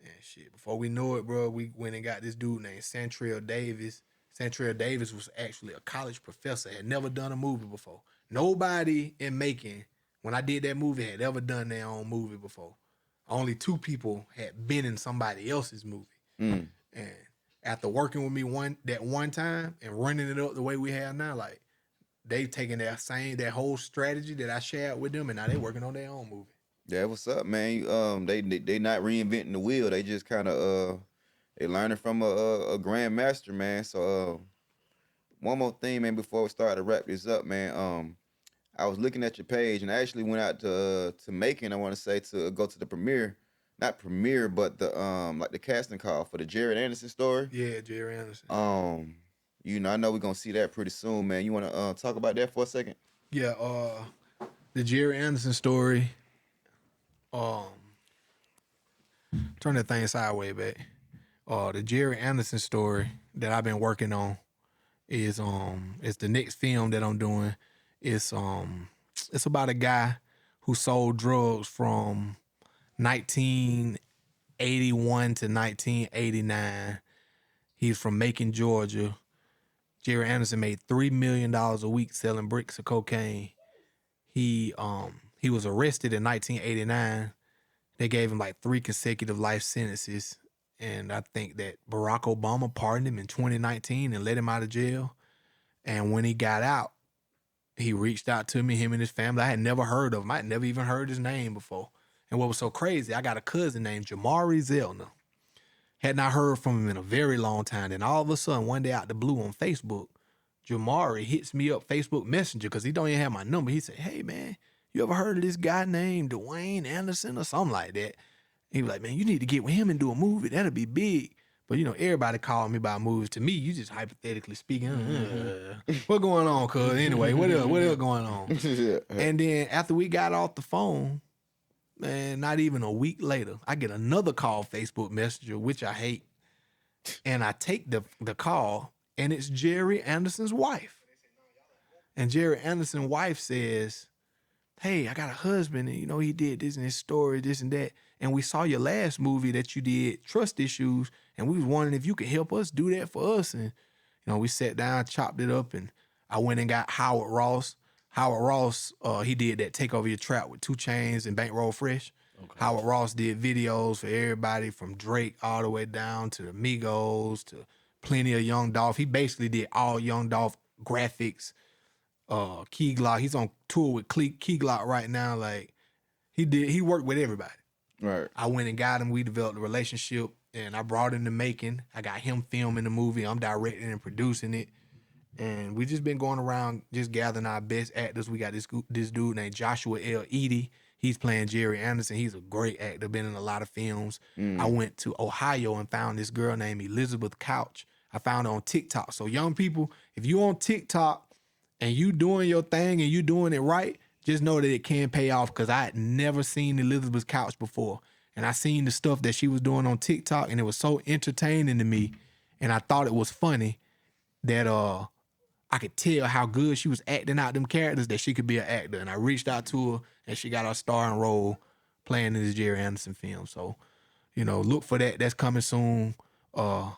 And shit, before we know it, bro, we went and got this dude named Santrell Davis. Santrell Davis was actually a college professor, had never done a movie before. Nobody in Macon, when I did that movie, had ever done their own movie before. Only 2 people had been in somebody else's movie. And after working with me one time and running it up the way we have now, like, they've taken that whole strategy that I shared with them, and now they working on their own movie. Yeah, what's up, man? They not reinventing the wheel. They just kind of they learning from a grandmaster, man. So one more thing, man, before we start to wrap this up, man. I was looking at your page and I actually went out to Macon. I want to say to go to the premiere, not premiere, but the like the casting call for the Jared Anderson story. Yeah, Jerry Anderson. You know, I know we're gonna see that pretty soon, man. You want to talk about that for a second? Yeah, the Jerry Anderson story. Turn that thing sideways back. The Jerry Anderson story that I've been working on is it's the next film that I'm doing. It's about a guy who sold drugs from 1981 to 1989. He's from Macon, Georgia. Jerry Anderson made $3 million a week selling bricks of cocaine. He was arrested in 1989. They gave him like 3 consecutive life sentences. And I think that Barack Obama pardoned him in 2019 and let him out of jail. And when he got out, he reached out to me, him and his family. I had never heard of him. I had never even heard his name before. And what was so crazy, I got a cousin named Jamari Zellner. Had not heard from him in a very long time. Then all of a sudden, one day out the blue on Facebook, Jamari hits me up Facebook Messenger because he don't even have my number. He said, hey, man, you ever heard of this guy named Dwayne Anderson or something like that? He was like, man, you need to get with him and do a movie. That'll be big. But, you know, everybody called me about movies. To me, you just hypothetically speaking, what going on, cuz? Anyway, what else going on? And then after we got off the phone, man, not even a week later, I get another call Facebook Messenger, which I hate. And I take the call, and it's Jerry Anderson's wife. And Jerry Anderson's wife says, hey, I got a husband, and, you know, he did this and his story, this and that. And we saw your last movie that you did, Trust Issues, and we was wondering if you could help us do that for us. And, you know, we sat down, chopped it up, and I went and got Howard Ross. Howard Ross, he did that Take Over Your Trap with 2 Chainz and Bankroll Fresh. Okay. Howard Ross did videos for everybody from Drake all the way down to the Migos to plenty of Young Dolph. He basically did all Young Dolph graphics. Key Glock, he's on tour with Key Glock right now. Like, he worked with everybody. Right. I went and got him. We developed a relationship, and I brought him to Macon. I got him filming the movie. I'm directing and producing it. And we just been going around just gathering our best actors. We got this dude named Joshua L. Edie. He's playing Jerry Anderson. He's a great actor, been in a lot of films. I went to Ohio and found this girl named Elizabeth Couch. I found her on TikTok. So young people, if you on TikTok and you doing your thing and you doing it right, just know that it can pay off, because I had never seen Elizabeth Couch before. And I seen the stuff that she was doing on TikTok, and it was so entertaining to me. And I thought it was funny that I could tell how good she was acting out them characters, that she could be an actor. And I reached out to her, and she got her starring role playing in this Jerry Anderson film. So, you know, look for that. That's coming soon. You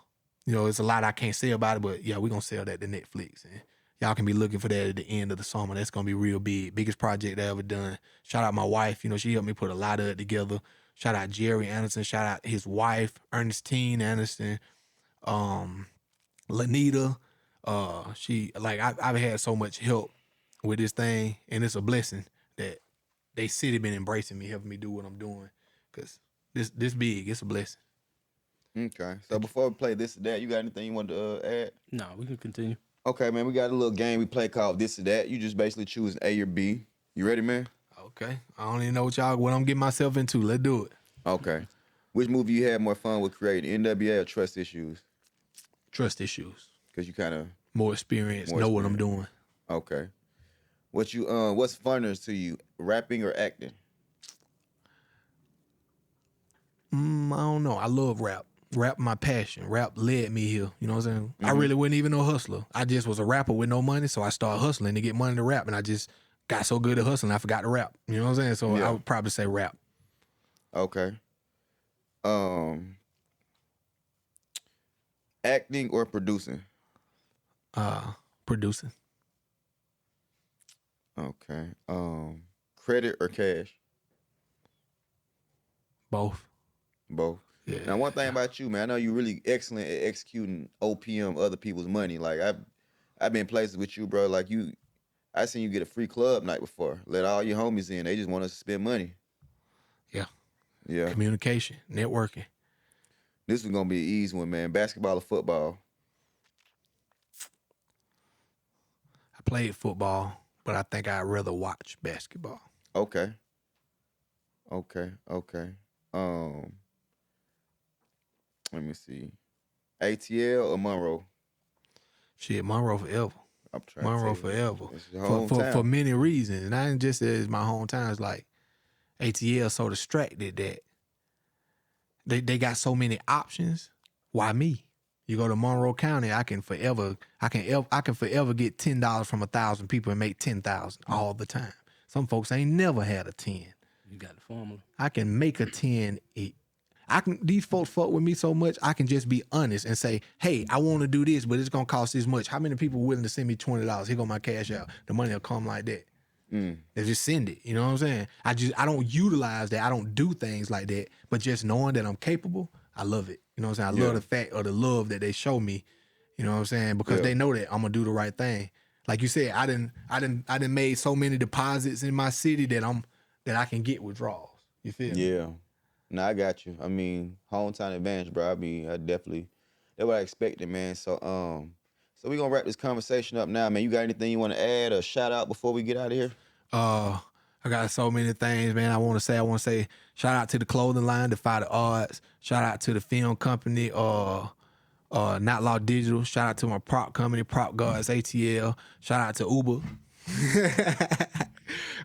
know, it's a lot I can't say about it, but yeah, we're going to sell that to Netflix. And y'all can be looking for that at the end of the summer. That's going to be real big. Biggest project I ever done. Shout out my wife. You know, she helped me put a lot of it together. Shout out Jerry Anderson. Shout out his wife, Ernestine Anderson. Lanita. I've had so much help with this thing, and it's a blessing that they city been embracing me, helping me do what I'm doing. Cause this big, it's a blessing. Okay. So before we play this or that, you got anything you want to add? No, we can continue. Okay, man. We got a little game we play called this or that. You just basically choose an A or B. You ready, man? Okay. I don't even know what I'm getting myself into. Let's do it. Okay. Which movie you had more fun with creating, NWA or Trust Issues? Trust issues. Because you kind of More experience. Know what I'm doing. Okay. What's funner to you, rapping or acting? I don't know. I love rap. Rap my passion. Rap led me here. You know what I'm saying? I really wasn't even no hustler. I just was a rapper with no money, so I started hustling to get money to rap, and I just got so good at hustling I forgot to rap. You know what I'm saying? So I would probably say rap. Okay. Acting or producing? Producing. Okay. Credit or cash? Both. Both. Yeah. Now, one thing about you, man, I know you're really excellent at executing OPM, other people's money. Like I've been places with you, bro. Like I seen you get a free club night before. Let all your homies in. They just want us to spend money. Yeah. Yeah. Communication, networking. This is gonna be an easy one, man. Basketball or football? I played football, but I think I'd rather watch basketball. Okay. Let me see. ATL or Monroe? Shit, Monroe forever. I'm trying Monroe to tell you, forever. it's your hometown. For many reasons. And I ain't just say it's my hometown. It's like ATL so distracted that they got so many options. Why me? You go to Monroe County, I can forever get $10 from 1,000 people and make 10,000 all the time. Some folks ain't never had a 10. You got the formula. I can make a 10. These folks fuck with me so much, I can just be honest and say, hey, I want to do this, but it's gonna cost this much. How many people willing to send me $20? Here go my cash out. The money will come like that. They just send it. You know what I'm saying? I don't utilize that. I don't do things like that. But just knowing that I'm capable, I love it. You know what I'm saying? I love the fact or the love that they show me. You know what I'm saying? Because they know that I'm gonna do the right thing. Like you said, I done made so many deposits in my city that I can get withdrawals. You feel me? Yeah. No, I got you. I mean, hometown advantage, bro. I mean, that's what I expected, man. So we're gonna wrap this conversation up now, man. You got anything you want to add or shout out before we get out of here? I got so many things, man. I want to say shout out to the clothing line, Defy the Odds. Shout out to the film company, Not Law Digital. Shout out to my prop company, Prop Guards ATL. Shout out to Uber.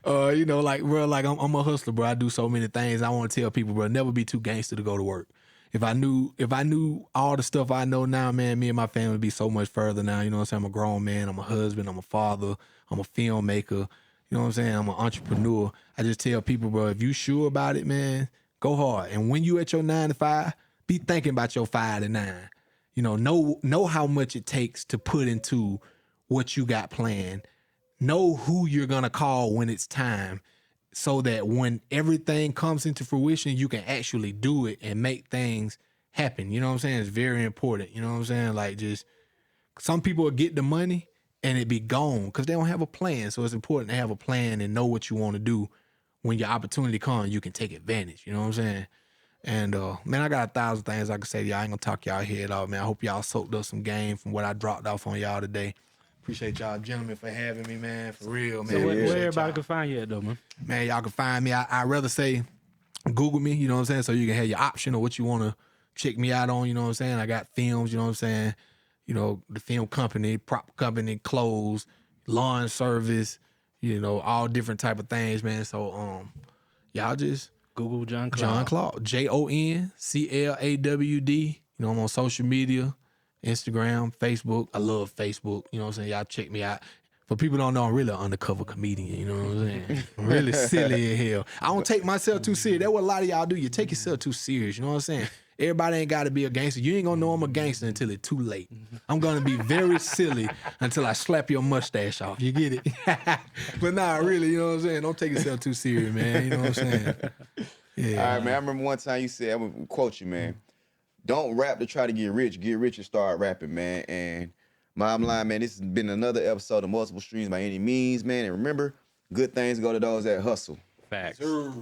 You know, like, bro, like I'm a hustler, bro. I do so many things. I want to tell people, bro, never be too gangster to go to work. If I knew all the stuff I know now, man, me and my family would be so much further now. You know what I'm saying? I'm a grown man. I'm a husband. I'm a father. I'm a filmmaker. You know what I'm saying? I'm an entrepreneur. I just tell people, bro, if you sure about it, man, go hard. And when you at your 9 to 5, be thinking about your 5 to 9. You know how much it takes to put into what you got planned. Know who you're going to call when it's time so that when everything comes into fruition, you can actually do it and make things happen. You know what I'm saying? It's very important. You know what I'm saying? Like, just some people will get the money and it be gone because they don't have a plan. So it's important to have a plan and know what you want to do. When your opportunity comes, you can take advantage. You know what I'm saying? And, man, I got 1,000 things I can say to y'all. I ain't going to talk y'all head off, man. I hope y'all soaked up some game from what I dropped off on y'all today. Appreciate y'all gentlemen for having me, man. For real, man. So where everybody can find you at, though, man? Man, y'all can find me. I'd rather say Google me, you know what I'm saying? So you can have your option of what you want to check me out on, you know what I'm saying? I got films, you know what I'm saying? You know, the film company, prop company, clothes, lawn service, you know, all different type of things, man. So y'all just Google Jon Clawd. Jon Clawd, JONCLAWD. You know, I'm on social media. Instagram, Facebook. I love Facebook. You know what I'm saying? Y'all check me out. For people who don't know, I'm really an undercover comedian. You know what I'm saying? I'm really silly in hell. I don't take myself too serious. That's what a lot of y'all do. You take yourself too serious. You know what I'm saying? Everybody ain't got to be a gangster. You ain't going to know I'm a gangster until it's too late. I'm going to be very silly until I slap your mustache off. You get it? But nah, really, you know what I'm saying? Don't take yourself too serious, man. You know what I'm saying? Yeah. All right, man. I remember one time you said, I'm going to quote you, man. Don't rap to try to get rich. Get rich and start rapping, man. And bottom line, man, this has been another episode of Multiple Streams by Any Means, man. And remember, good things go to those that hustle. Facts. Sir.